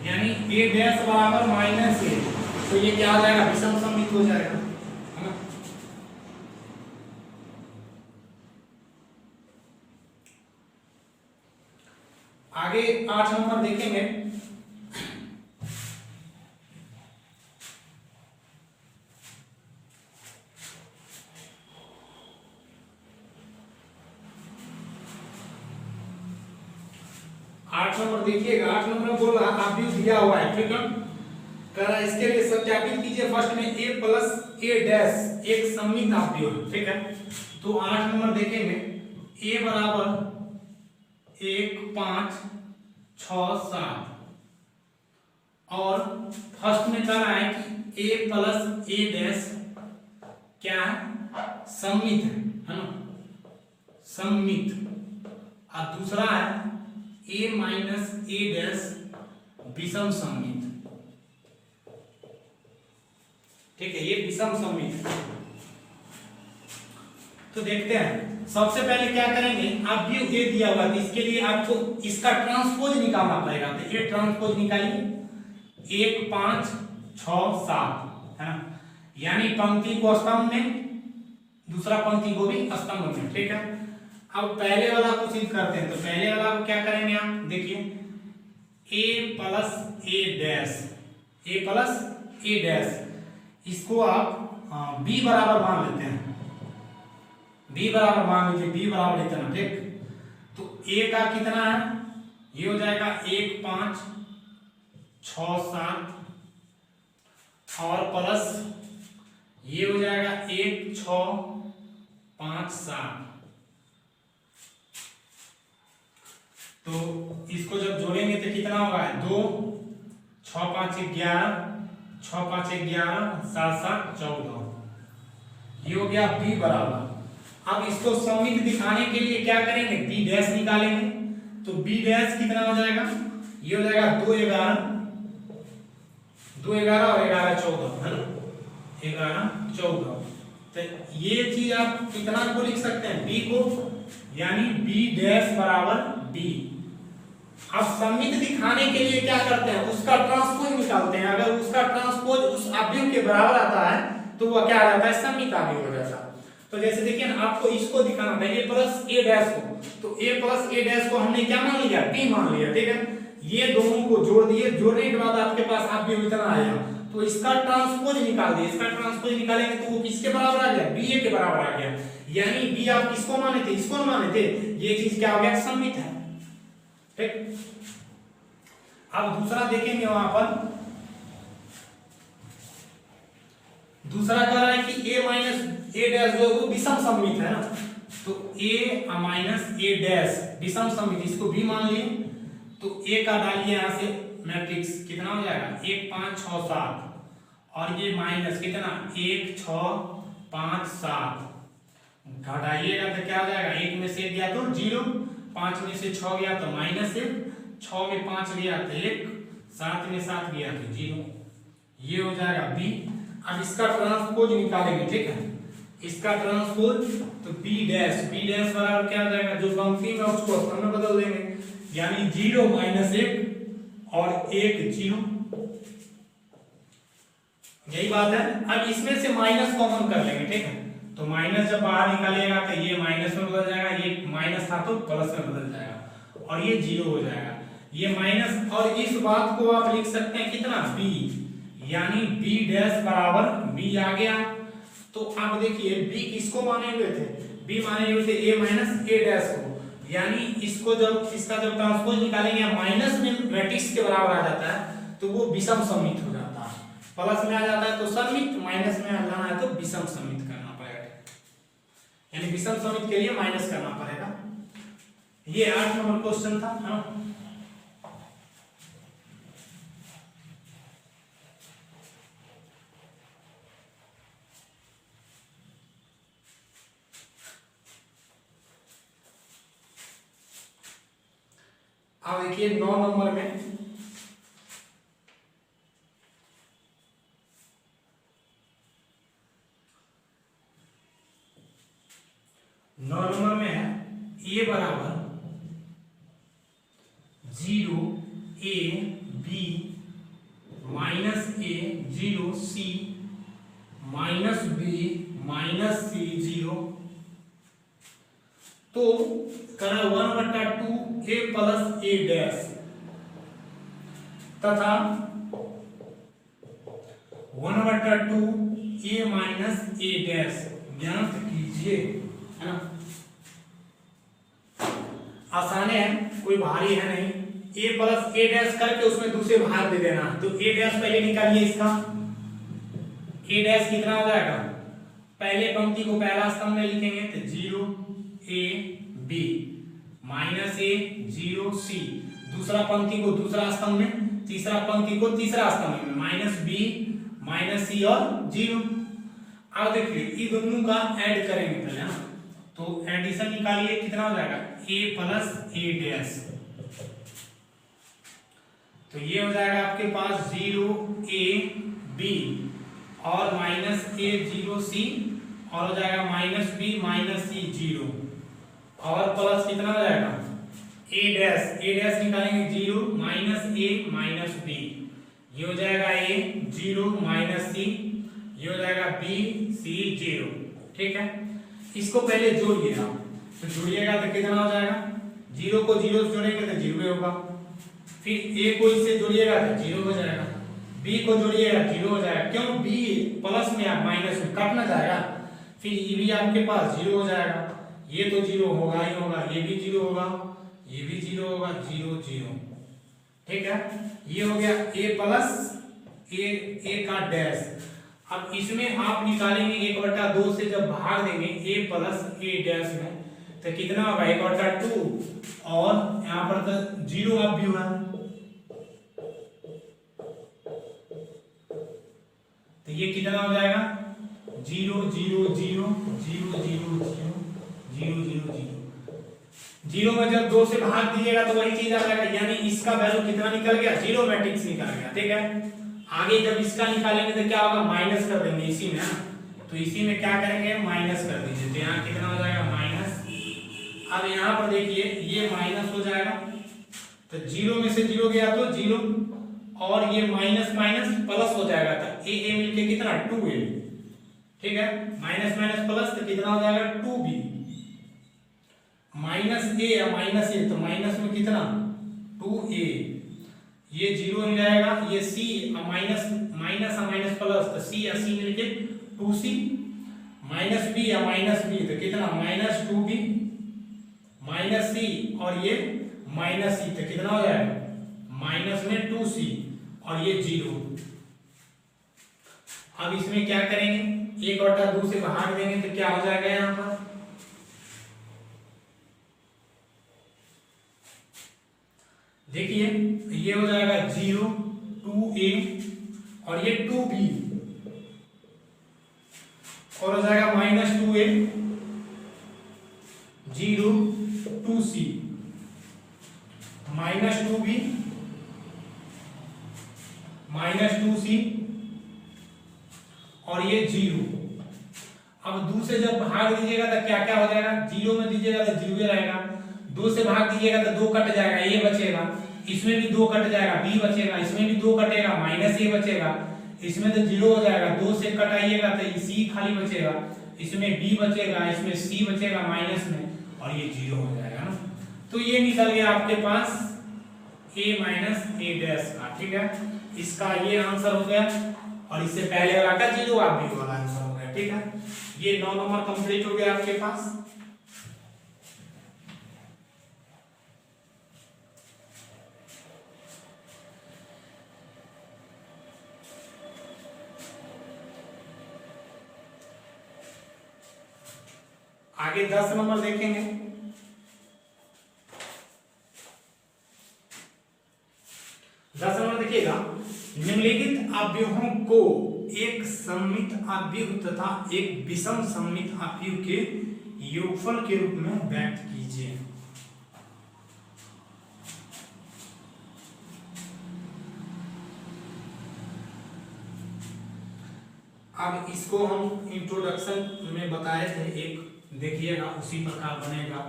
यानी a डैश बराबर माइनस a, तो ये क्या हो जाएगा विषम सममित हो जाएगा, है ना। आगे 8 नंबर देखेंगे, आठ नंबर देखिएगा। 8 नंबर बोल रहा अवयव दिया हुआ है, ठीक है। करा इसके लिए सत्यापित कीजिए फर्स्ट में a प्लस ए डैश एक सममित आव्यूह है, ठीक है। तो 8 नंबर देखेंगे a बराबर 1 5 6 7 और फर्स्ट में कह रहा है कि a प्लस ए डैश क्या है, सममित है ना, सममित। और दूसरा है a माइनस ए डैश विषम सममित, ठीक है, ये विषम सममित है। तो देखते हैं सबसे पहले क्या करेंगे, आव्यूह ए दिया हुआ है इसके लिए आपको इसका ट्रांसपोज निकालना पड़ेगा। तो ये ट्रांसपोज निकालिए 1 5 6 7 है ना, यानी पंक्ति को स्तंभ में, दूसरा पंक्ति को भी स्तंभ में, ठीक है। अब पहले वाला को सिद्ध करते हैं। तो पहले वाला को क्या करेंगे आप देखिए a plus A dash, a plus A dash, इसको आप b बराबर मान लेते हैं, b बराबर मान लीजिए, b बराबर इतना, ठीक। तो a का कितना है, ये हो जाएगा 1 5 6 7 और प्लस ये हो जाएगा 1 6 5 7। तो इसको जब जोड़ेंगे तो कितना होगा, 2 6 5 11 6 5 11 7 7 14, ये हो गया b बराबर। अब इसको सममित दिखाने के लिए क्या करेंगे, b डैश निकालेंगे। तो b डैश कितना हो जाएगा, ये हो जाएगा 2 11 2 11 और 11 14 है ना, 11 14। तो ये चीज आप कितना को लिख सकते हैं, b को, यानी b डैश बराबर b। अब सममित दिखाने के लिए क्या करते हैं, उसका ट्रांसपोज निकालते हैं। अगर उसका ट्रांसपोज उस आव्यूह के बराबर आता है तो वह क्या आ जाता है, सममित आव्यूह हो जाता है। तो जैसे देखिए ना, आपको इसको दिखाना था a प्लस ए डैश को, तो a प्लस ए डैश को हमने क्या मान लिया, b मान लिया, ठीक है। ये दोनों को जोड़ दिए, जोड़ने के बाद आपके पास आव्यूह इतना आया, तो इसका ट्रांसपोज निकाल दिए। इसका ट्रांसपोज निकालेंगे तो वो किसके बराबर आ गया, ba के बराबर आ गया। यानी b आप किसको माने थे, इसको माने थे, ये चीज क्या हो गया, सममित है, ठीक। अब दूसरा देखेंगे, वहां पर दूसरा कह रहा है कि a माइनस ए डैश जो वो विषम सममित है ना, तो a माइनस ए डैश विषम सममित, इसको b मान लिए। तो a का डालिए यहां से मैट्रिक्स, कितना हो जाएगा 1 5 6 7 और ये माइनस कितना 1 6 5 7, घटाइएगा तो क्या हो जाएगा, 1 में से गया तो 0, 5 में से 6 गया तो -1, 6 में 5 गया तो 1, 7 में 7 गया तो 0, ये हो जाएगा b। अब इसका ट्रांसपोज निकालेंगे, ठीक है, इसका ट्रांसपोज। तो b डैश बराबर क्या हो जाएगा, जो पंक्ति में उसको स्तंभ में बदल देंगे, यानी 0 -1 और 1 0, यही बात है। अब इसमें से माइनस कॉमन कर लेंगे, ठीक है। तो माइनस जब बाहर निकालेगा तो ये माइनस में बदल जाएगा, ये माइनस था तो प्लस में बदल जाएगा और ये 0 हो जाएगा, ये माइनस। और इस बात को आप लिख सकते हैं कितना, b, यानी b डैश बराबर b आ गया। तो आप देखिए b किसको माने हुए थे, b माने हुए थे a माइनस ए डैश को, यानी इसको जब इसका जब ट्रांसपोज निकालेंगे माइनस में मैट्रिक्स के बराबर आ जाता है तो वो विषम सममित हो जाता है, प्लस में आ जाता है तो सममित, माइनस में लाना है तो विषम सममित करना पड़ेगा, यानी विषम सममित के लिए माइनस करना पड़ेगा। ये 8 नंबर क्वेश्चन था, है ना। अब देखिए 9 नंबर में है a बराबर 0 a b minus a 0 c minus b minus c 0। तो करा 1/2 a प्लस ए डैश तथा 1/2 a माइनस ए डैश ज्ञात कीजिए, है ना। आसान है, कोई भारी है नहीं। ए प्लस ए डैश करके उसमें दूसरे भाग दे देना। तो ए डैश पहले निकालिए इसका, ए डैश कितना हो जाएगा, पहले पंक्ति को पहला स्तंभ में लिखेंगे तो 0 a b minus A 0 c, दूसरा पंक्ति को दूसरा स्तंभ में, तीसरा पंक्ति को तीसरा स्तंभ में माइनस बी माइनस सी और 0। अब देखिए ये दोनों का ऐड करेंगे पहले ना, तो एडिशन निकालिए कितना हो जाएगा a प्लस ए डैश, तो ये हो जाएगा आपके पास 0 a b और माइनस ए 0 c और हो जाएगा माइनस बी माइनस सी 0 और प्लस कितना हो जाएगा ए डैश निकालेंगे 0 माइनस ए माइनस बी, ये हो जाएगा ए 0 माइनस सी, ये हो जाएगा बी सी 0। ठीक है, इसको पहले जोड़िए आप, तो जोड़िएगा तो कितना हो जाएगा, 0 को 0 से जोड़ेंगे तो 0 होगा, फिर ए को इससे जोड़िएगा तो 0 हो जाएगा, बी को जोड़िएगा 0 हो जाएगा, क्यों बी प्लस में आप माइनस में काटना जाएगा, फिर ये भी आपके पास 0 हो जाएगा, ये तो 0 होगा ही होगा, ये भी 0 होगा, ये भी 0 होगा, 0 0। ठीक है, ये हो गया a प्लस ए का डैश। अब इसमें आप निकालेंगे 1/2 से जब भाग देंगे a प्लस ए डैश में तो कितना होगा 1/2 और यहाँ पर तो 0 अब भी है, तो ये कितना हो जाएगा 0 0 0 0 0 0 0 0 0। 0 में जब 2 से भाग दीजिएगा तो वही चीज आ जाएगा, यानी इसका वैल्यू कितना निकल गया, 0 मैट्रिक्स निकल गया। ठीक है, आगे जब इसका निकालेंगे तो क्या होगा, माइनस कर देंगे इसी में, तो इसी में क्या करेंगे माइनस कर दीजिए, तो यहाँ कितना हो जाएगा माइनस। अब यहाँ पर देखिए ये माइनस हो जाएगा, तो 0 में से 0 गया तो 0 और ये माइनस माइनस प्लस हो जाएगा, तो ए मिलके कितना 2a। ठीक है, माइनस माइनस प्लस तो कितना हो जाएगा 2b, माइनस ए या माइनस ए तो माइनस में कितना 2a, ये 0 हो जाएगा, ये c माइनस माइनस या माइनस प्लस तो c या c मिलके 2c, माइनस b या माइनस b तो कितना माइनस 2b माइनस c और ये माइनस c तो कितना हो जाएगा माइनस में 2c और ये 0। अब इसमें क्या करेंगे 1/2 से भाग देंगे तो क्या हो जाएगा, यहाँ पर देखिए ये हो जाएगा 0 2a और ये 2b और हो जाएगा minus 2a 0 2c minus 2b minus 2c और ये 0। अब 2 से जब भाग दीजिएगा तो क्या क्या हो जाएगा, 0 में दीजिएगा तो 0 रहेगा, 2 से भाग दीजिएगा तो 2 कट जाएगा, ये बचेगा, इसमें भी 2 कट जाएगा, b बचेगा, इसमें भी 2 कटेगा, माइनस ए बचेगा, इसमें तो 0 हो जाएगा, 2 से कटाइएगा तो c खाली बचेगा, इसमें b बचेगा, इसमें c बचेगा माइनस में और ये 0 हो जाएगा ना। तो ये निकल गया आपके पास a माइनस ए डैश का। ठीक है, इसका ये आंसर हो गया और इससे पहले वाला का 0 आप भी वाला आंसर हो गया। ठीक है, ये 9 नंबर कंप्लीट हो गया आपके पास। आगे 10 नंबर देखेंगे। 10 नंबर देखिएगा, निम्नलिखित अवयवों को एक सममित अवयव तथा एक विषम सममित अवयव के योगफल के रूप में व्यक्त कीजिए। अब इसको हम इंट्रोडक्शन में बताए थे, एक देखिएगा उसी प्रकार बनेगा।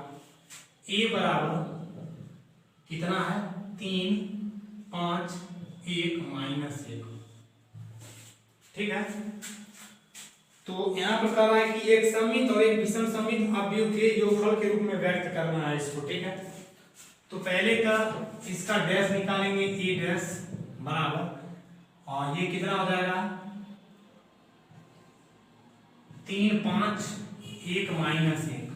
a बराबर कितना है 3 5 1 माइनस 1। ठीक है, तो यहाँ पर कह रहा है कि एक सममित और एक विषम सममित अवयव के योगफल के रूप में व्यक्त करना है इसको। ठीक है, तो पहले का इसका डैश निकालेंगे, a डैश बराबर और ये कितना हो जाएगा 3 5 1 माइनस 1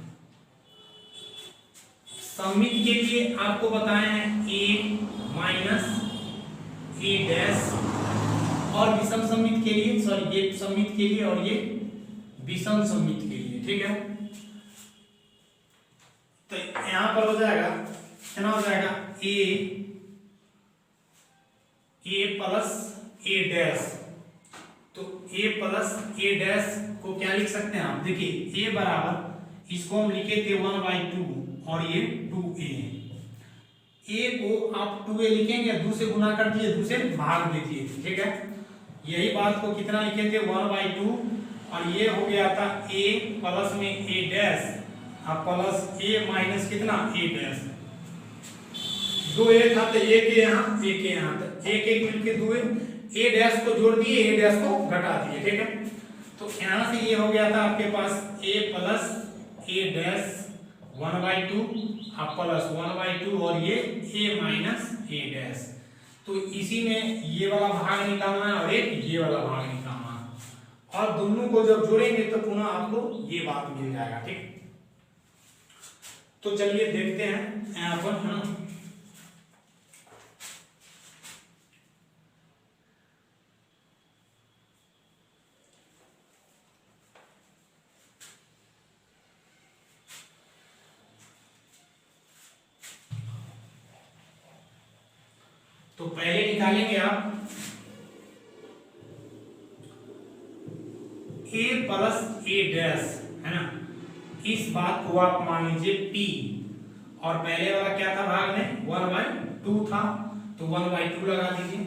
सममित के लिए आपको बताए हैं ए माइनस ए डैश, और विषम सममित के लिए, सॉरी ये सममित के लिए और ये विषम सममित के लिए, ठीक है। तो यहां पर हो जाएगा कितना, हो जाएगा ए प्लस ए डैश। तो ए प्लस ए डैश को क्या लिख सकते हैं आप, देखिए ए बराबर, इसको हम लिखे थे 1/2 और ये 2a। ए को आप 2a लिखेंगे, 2 से गुना कर दिए, 2 से भाग दीजिए, ठीक है। यही बात को कितना लिखे थे 1/2, और ये हो गया था a प्लस में a डैश, अब प्लस a माइनस कितना a डैश। 2a था तो एक यहाँ, एक यहाँ, तो एक एक मिलके 2a, a डैश को जोड़ दिए, a डैश को घटा दिए, ठीक है। तो यहाँ से ये हो गया था आपके पास a प्लस a डैश 1/2 अब प्लस 1/2 और ये a माइनस a डैश। तो इसी में ये वाला भाग निकालना है और एक ये वाला भाग निकालना है, और दोनों को जब जोड़ेंगे तो पुनः आपको ये बात मिल जाएगा, ठीक। तो चलिए देखते हैं यहाँ पर, है ना। तो पहले निकालेंगे आप a प्लस ए डैश, है ना। इस बात को आप मान लीजिए p, और पहले वाला क्या था भाग में 1/2 था, तो 1/2 लगा दीजिए,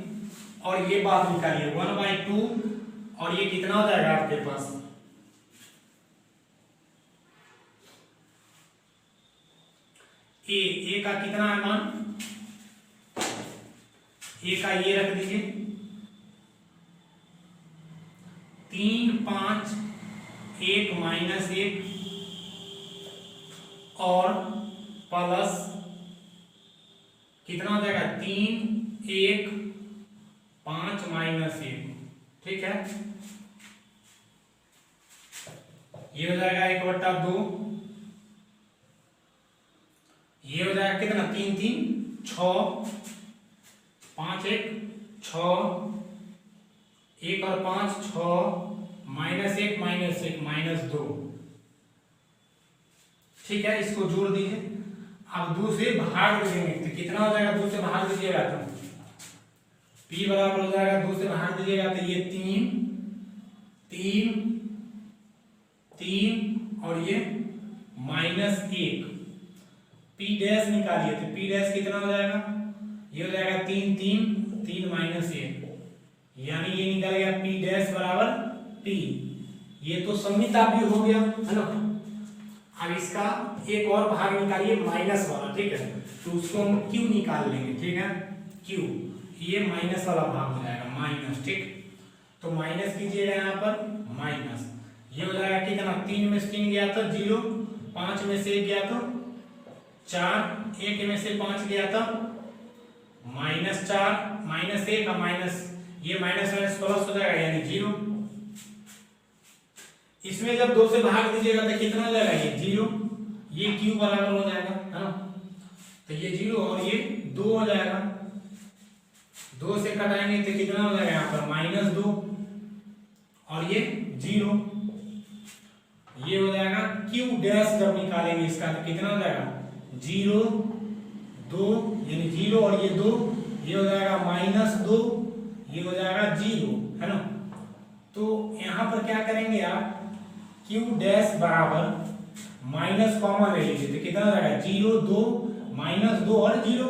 और ये बात निकालिए 1/2, और ये कितना हो जाएगा आपके पास, a का कितना है मान, ए का ये रख दीजिए 3 5 1 माइनस 1 और प्लस कितना हो जाएगा 3 1 5 माइनस 1, ठीक है। ये हो जाएगा 1/2, ये हो जाएगा कितना 3 3 6, 5 1 6, 1 और 5 6, माइनस 1 माइनस 2, ठीक है। इसको जोड़ दीजिए, अब 2 से भाग देंगे तो कितना हो जाएगा, 2 से भाग दीजिएगा तो p बराबर हो जाएगा, 2 से भाग दीजिएगा तो ये 3 3 3 और ये -1, p डैश निकालिए तो p डैश कितना हो जाएगा, ये हो जाएगा 3 3 3 -1, यानी ये निकल गया p डैश बराबर p। ये तो सममिता भी हो गया, है ना। अब इसका एक और भाग निकालिए माइनस वाला, ठीक है। तो उसको हम q निकाल लेंगे, ठीक है, q, ये माइनस वाला भाग हो जाएगा माइनस, ठीक। तो माइनस कीजिएगा यहाँ पर माइनस, ये हो जाएगा कितना 3 में से 3 गया तो 0, 5 में से 1 गया तो 4, 1 में से 5 गया तो -4 -1 और माइनस, ये माइनस माइनस प्लस हो जाएगा यानी 0। इसमें जब 2 से भाग दीजिएगा तो कितना हो जाएगा, ये 0, ये q बराबर हो जाएगा, है ना। तो ये 0 और ये 2 हो जाएगा, 2 से कटाएंगे तो कितना हो जाएगा यहाँ पर -2 और ये 0, ये हो जाएगा q डैश। जब निकालेंगे इसका तो कितना हो जाएगा 0 2 यानी 0 और ये 2, ये हो जाएगा -2, ये हो जाएगा 0, है ना। तो यहाँ पर क्या करेंगे आप, q डैश बराबर माइनस कॉमन ले लीजिए तो कितना हो जाएगा 0 2 -2 और 0,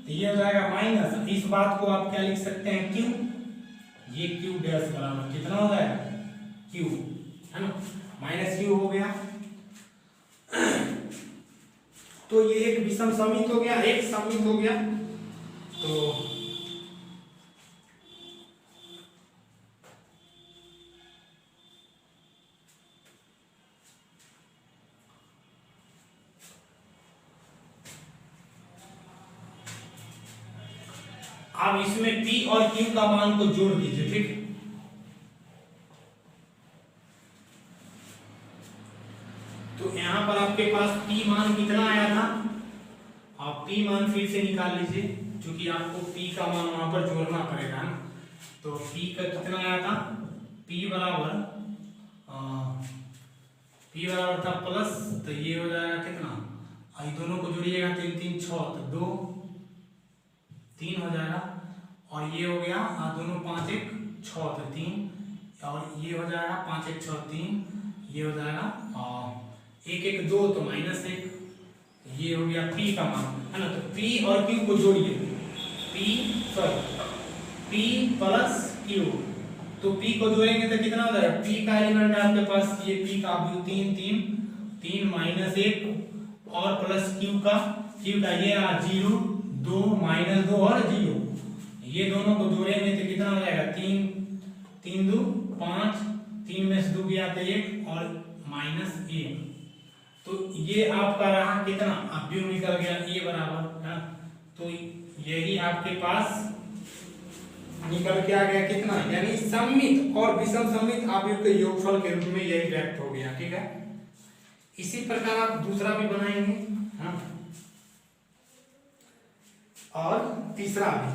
तो ये हो जाएगा माइनस। इस बात को आप क्या लिख सकते हैं q, ये q डैश बराबर कितना हो जाएगा q, है ना, -q हो गया। तो ये एक विषम सममित हो गया, एक सममित हो गया। तो आप इसमें p और q का मान को जोड़ दीजिए, ठीक। तो यहां पर आपके पास p मान कितना आया था P मान फिर से निकाल लीजिए, क्योंकि आपको P का मान वहां पर जोड़ना पड़ेगा ना। तो P का कितना आया था, P बराबर था प्लस, तो ये हो जाएगा कितना, इन दोनों को जोड़िएगा 3 3 6, तो 2 3 हो जाएगा, और ये हो गया दोनों 5 1 6, तो 3, और ये हो जाएगा 5 1 6 3, ये हो जाएगा 1 1 2, तो -1, ये हो गया P का मान, है ना। तो P और Q को जोड़िए, P प्लस Q, तो P को जोड़ेंगे तो कितना हो जाएगा, P का एलिमेंट है आपके पास, ये P का 3 3 3 -1 और प्लस Q का ये 0 2 -2 और 0, ये दोनों को जोड़ेंगे तो कितना हो जाएगा, 3 3 2 5, 3 में से 2 गया तो 1 और -1, तो ये आपका रहा कितना, अब भी निकल गया A बराबर, है। तो यही आपके पास निकल के आ गया कितना, यानी सममित और विषम सममित आव्यूह के योगफल के रूप में यही व्यक्त हो गया, ठीक है। इसी प्रकार आप दूसरा भी बनाएंगे, हाँ, और तीसरा भी।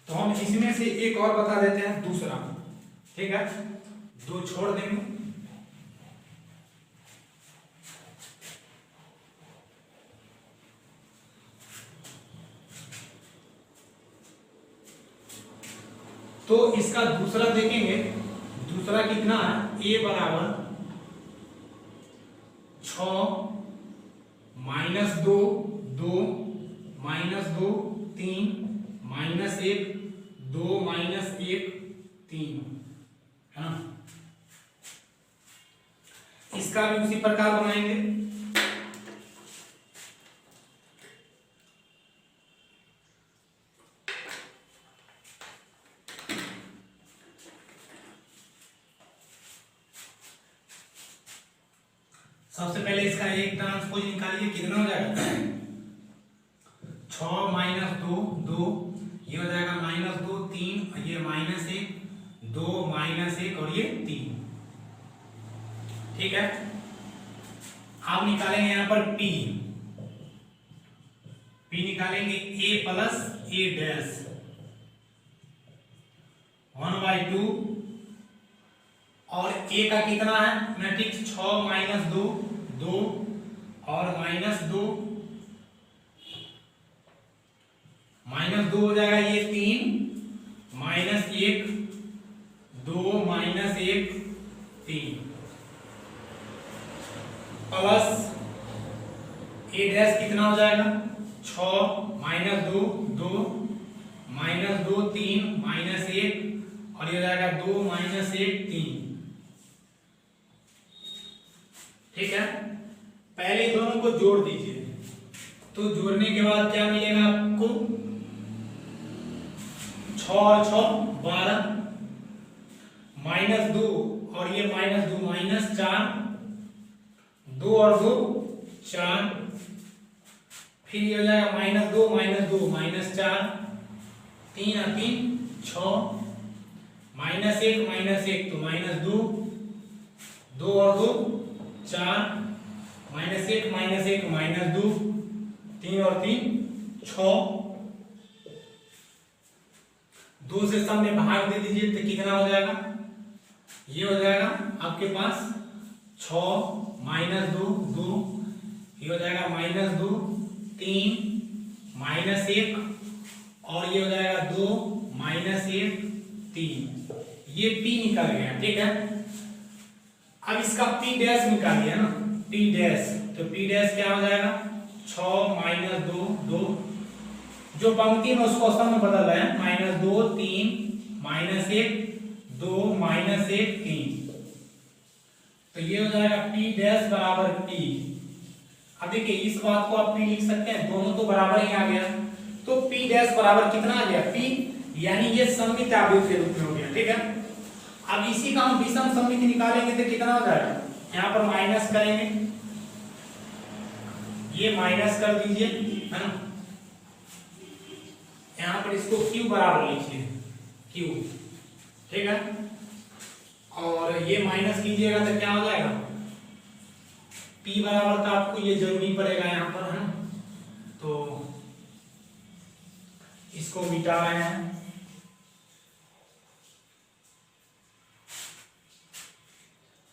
तो हम इसमें से एक और बता देते हैं, दूसरा, ठीक है, 2 छोड़ देंगे। तो इसका दूसरा देखेंगे, दूसरा कितना है, A बराबर 6 -2 2 -2 3 -1 2 -1 3, है ना। इसका भी उसी प्रकार बनाएंगे। सबसे पहले इसका एक ट्रांसपोज निकालिए, कितना हो जाएगा, 6 -2 2, ये हो जाएगा -2 3, ये -1 2 -1 और ये 3, ठीक है। आप निकालेंगे यहाँ पर P निकालेंगे A प्लस A डैश 1/2, और A का कितना है मैट्रिक्स, 6 -2 2 और -2 हो जाएगा, ये 3 -1 2 -1 3 प्लस A डैश कितना हो जाएगा, 6 -2 2 -2 3 -1, और ये हो जाएगा 2 -1 3, ठीक है। पहले दोनों को जोड़ दीजिए, तो जोड़ने के बाद क्या मिलेगा आपको, 6 और 6 12, -2 और ये -2 -4, 2 और 2 4, फिर ये हो जाएगा -2 -2 -4, 3 और 3 6, -1 तो -2, 2 और 2 4, -1 -2, 3 और 3 6, 2 से सब में भाग दे दीजिए तो कितना हो जाएगा, ये हो जाएगा आपके पास 6 -2 2, ये हो जाएगा -2 3 -1, और ये हो जाएगा 2 -1 3, ये P निकल गया, ठीक है। अब इसका P डैश निकालिए ना, P डैश, तो P डैश क्या हो जाएगा, 6 -2 2, जो पंक्ति में उसको सम में बदल रहे हैं, -2 3 -1 2 -1 3, तो ये हो जाएगा P डैश बराबर P। अब देखिए इस बात को आप P लिख सकते हैं, दोनों तो बराबर ही आ गया, तो P डैश बराबर कितना आ गया, P, यानी ये सममित आव्यूह के रूप में हो गया, ठीक है। अब इसी का हम विषम सममित निकालेंगे तो कितना हो जाएगा, यहाँ पर माइनस करेंगे, ये माइनस कर दीजिए, है ना, यहाँ पर इसको Q बराबर लिखिए, Q, ठीक है, और ये माइनस कीजिएगा तो क्या हो जाएगा, P बराबर का आपको ये जरूरी पड़ेगा यहाँ पर, है ना, तो इसको मिटा रहे हैं।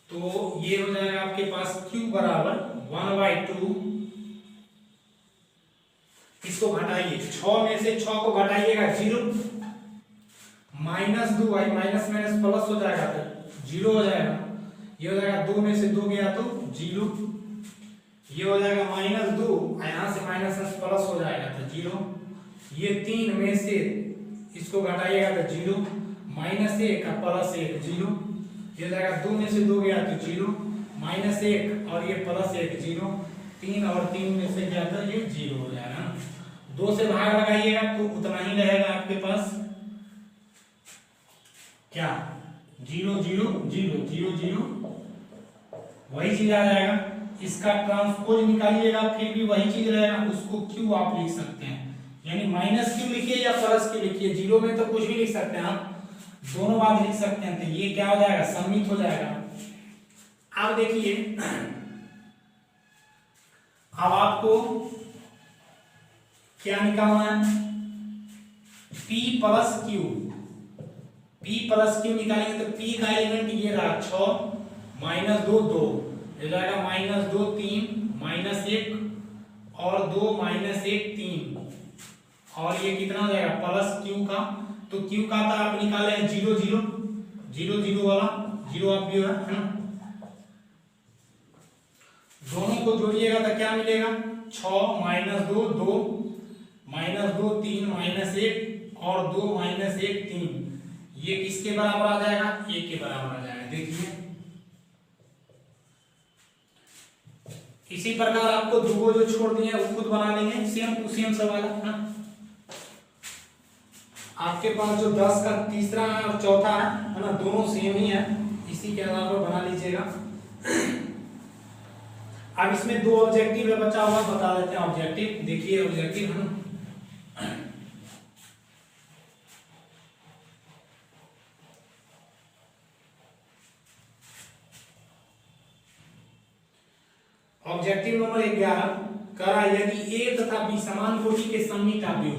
तो ये हो जाएगा आपके पास q बराबर 1/2, इसको घटाइए, 6 में से 6 को घटाइएगा 0, -2 भाई, माइनस माइनस प्लस हो जाएगा तो 0 हो जाएगा। ये हो जाएगा 2 में से 2 गया तो 0, ये हो जाएगा -2, यहाँ से माइनस प्लस हो जाएगा तो 0, ये 3 में से इसको घटाइएगा तो 0, -1 का +1 0, ये हो जाएगा 2 में से 2 गया तो 0, -1 और ये +1 0, 3 और 3 में से गया तो ये 0 हो जाएगा। 2 से भाग लगाइएगा तो उतना ही रहेगा आपके पास, क्या 0 0 0 0 0, वही चीज आ जाएगा। इसका ट्रांसपोज निकालिएगा फिर भी वही चीज रहेगा, उसको क्यू आप लिख सकते हैं, यानी -q लिखिए या +q लिखिए, 0 में तो कुछ भी लिख सकते हैं आप, दोनों बात लिख सकते हैं। तो ये क्या हो जाएगा, सम्मित हो जाएगा। अब देखिए, अब आपको क्या निकालना है, p + q, p + q निकालेंगे तो p का एलिमेंट ये रहा 6, -2 2, ये जाएगा -2 3, -1 और 2 -1 3, और ये कितना हो जाएगा +q का, तो q का था आप निकाले हैं 0 0 0 0 वाला 0 आप भी है ना, दोनों को जोड़िएगा तो क्या मिलेगा 6 -2 2, -2 3 -1 और 2 -1 3, ये किसके बराबर आ जाएगा, 1 के बराबर आ जाएगा। देखिए इसी प्रकार आपको दो जो छोड़ दिए वो खुद बना लेंगे, सेम टू सेम सवाल है ना। आपके पास जो 10 का तीसरा और चौथा है ना, दोनों सेम ही है, इसी के आधार पर बना लीजिएगा। अब इसमें 2 ऑब्जेक्टिव है बचा हुआ, बता देते हैं ऑब्जेक्टिव। देखिए ऑब्जेक्टिव है ना, ऑब्जेक्टिव नंबर 11 करा, यदि ए तथा बी समान कोटि के सममिताभ्यु,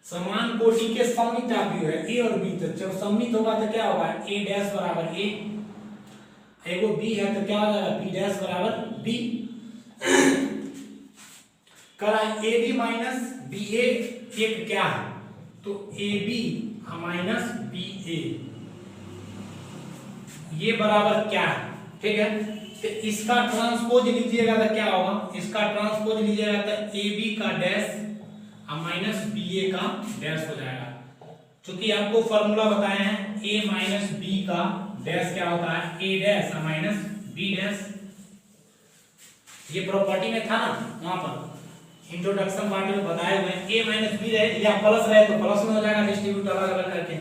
समान कोटि के सममिताभ्यु है ए और बी, तो जब सममित होगा तो क्या होगा, a डैश बराबर a, एगो b है तो क्या हो जाएगा b डैश बराबर b। करा ab माइनस ba एक क्या है, तो ab माइनस ba ये बराबर क्या है, ठीक है। तो इसका ट्रांसपोज लीजिएगा तो क्या होगा, इसका ट्रांसपोज लीजिएगा तो ab का डैश माइनस ba का डैश हो जाएगा। क्योंकि आपको फॉर्मूला बताए हैं a माइनस b का डैश क्या होता है, a dash minus b dash, ये प्रॉपर्टी में था ना, वहां पर इंट्रोडक्शन पार्ट में बताए हुए हैं। a माइनस b रहे या प्लस रहे तो प्लस में हो जाएगा, डिस्ट्रीब्यूट अलग अलग करके,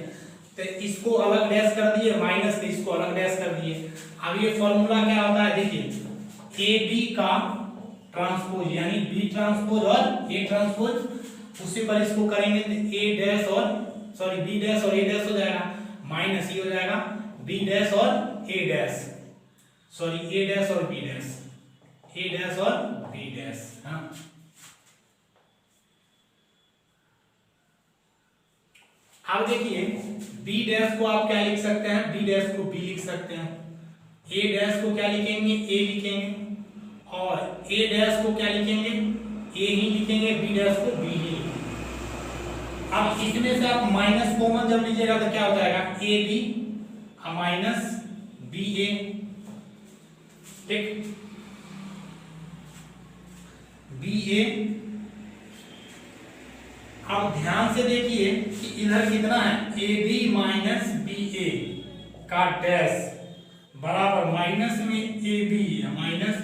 तो इसको अलग डैश कर दिए, माइनस से इसको अलग डैश कर दिए। अब ये फॉर्मूला क्या होता है, देखिए ए बी का ट्रांसपोज यानी बी ट्रांसपोज और ए ट्रांसपोज, उसी पर इसको करेंगे तो ए डैश और सॉरी बी डैश और ए डैश हो जाएगा, माइनस ये हो जाएगा बी डैश और ए डैश, सॉरी ए डैश और बी डैश, ए डैश और बी डैश। हाँ अब देखिए बी डैश को आप क्या लिख सकते हैं, बी डैश को बी लिख सकते हैं, ए डैश को क्या लिखेंगे, ए लिखेंगे, और ए डैश को क्या लिखेंगे, ए ही लिखेंगे, बी डैश को बी ही लिखेंगे। अब इसमें से आप माइनस कॉमन जब लीजिएगा तो क्या हो जाएगा, ए बी माइनस बी ए, ठीक, बी ए। अब ध्यान से देखिए कि इधर कितना है, ए बी माइनस बी ए का डैश बराबर माइनस में ए बी माइनस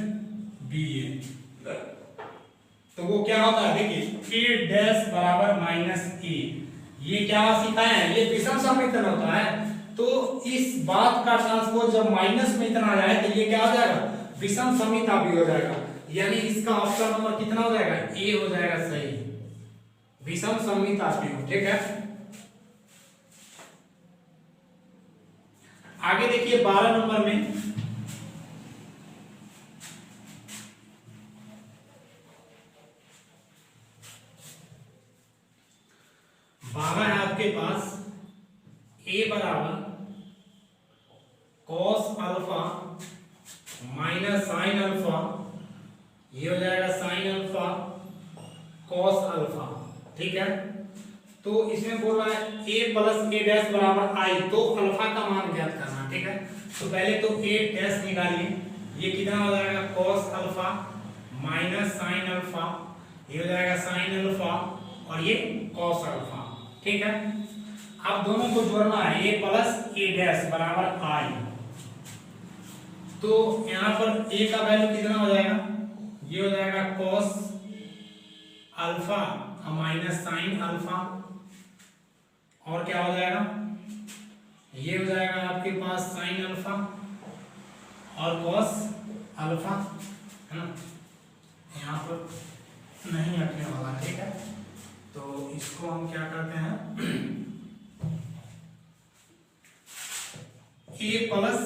बी ए, तो वो क्या होता है, देखिए ए डैश बराबर माइनस ए, ये क्या सिखाया है, ये विषम समीकरण होता है। तो इस बात का ट्रांसपोज जब माइनस में इतना आ जाए तो ये क्या हो जाएगा, विषम समीकरण हो जाएगा, यानी इसका ऑप्शन नंबर कितना हो जाएगा, ए हो जाएगा सही, विषम समीकरण, ठीक है। आगे देखिए 12 नंबर में cos alpha minus sine alpha, ये हो जाएगा साइन अल्फा कॉस अल्फा। ठीक है, तो इसमें बोल रहा है a प्लस ए डैश बराबर आई, तो अल्फा का मान ज्ञात करना। ठीक है, तो पहले तो a डैश निकालिए, ये कितना हो जाएगा cos alpha minus sine alpha, ये हो जाएगा साइन अल्फा और ये कॉस अल्फा। ठीक है, अब दोनों को जोड़ना है, a प्लस ए डैश बराबर आई, तो यहाँ पर a का वैल्यू कितना हो जाएगा, ये हो जाएगा cos alpha minus sine alpha, और क्या हो जाएगा, ये हो जाएगा आपके पास साइन अल्फा और कॉस अल्फा, है ना, यहाँ पर नहीं रखने वाला। ठीक है, तो इसको हम क्या करते हैं, a प्लस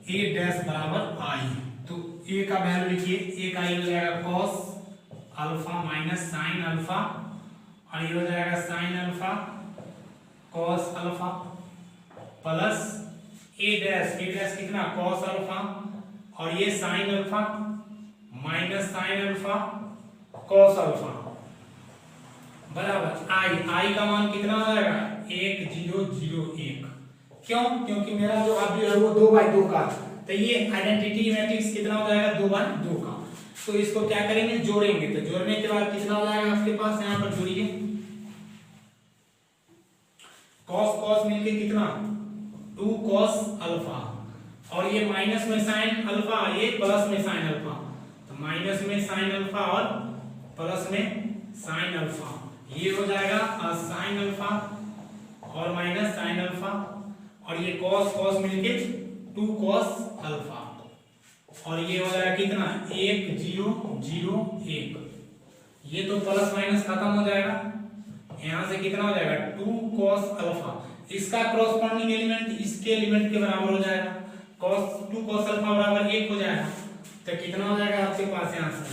ए डैश बराबर आई, तो a का वैल्यू लिखिए, a का ये हो जाएगा cos alpha minus sine alpha, और ये हो जाएगा sine alpha cos alpha plus A dash कितना कॉस अल्फा, और ये sine alpha minus sine alpha cos alpha बराबर आई का मान कितना हो जाएगा 1001। क्यों? क्योंकि मेरा जो अब है वो 2/2 का, तो ये आइडेंटिटी मैट्रिक्स कितना हो जाएगा 2/2 का। तो इसको क्या करेंगे, जोड़ेंगे, तो जोड़ने के बाद कितना हो जाएगा आपके पास, यहाँ पर जोड़िए, कॉस कॉस मिलके कितना 2 कॉस अल्फा, और ये माइनस में साइन अल्फा, ये प्लस में साइन अल्फा, तो माइनस में साइन अल्फा और प्लस में साइन अल्फा, ये हो जाएगा साइन अल्फा और माइनस साइन अल्फा, और ये कॉस कॉस मिलके 2 कॉस अल्फा, और ये हो जाएगा कितना 1001, ये तो प्लस माइनस खत्म हो जाएगा, यहाँ से कितना हो जाएगा 2 कॉस अल्फा, इसका क्रॉसपोंडिंग एलिमेंट इसके एलिमेंट के बराबर हो जाएगा, कॉस 2 कॉस अल्फा बराबर 1 हो जाएगा, तो कितना हो जाएगा आपके पास यहाँ से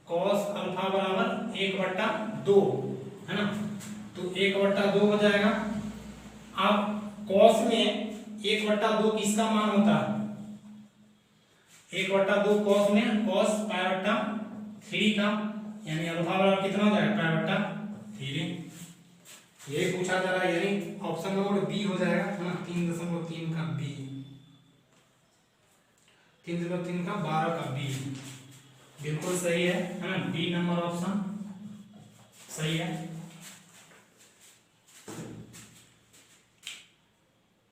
कॉस अल्फा बराबर 1/2, है ना, तो 1/2 हो जाएगा। अब कॉस में 1/2 किसका मान होता है, 1/2 कॉस में कॉस π/3 का, यानी अल्फा बराबर कितना हो जाएगा π/3, ये पूछा जा रहा है, यानी ऑप्शन नंबर बी हो जाएगा, है ना, 3.3 का बी, 3.3 का 12 का बी बिल्कुल सही है ना, बी नंबर ऑप्शन सही है।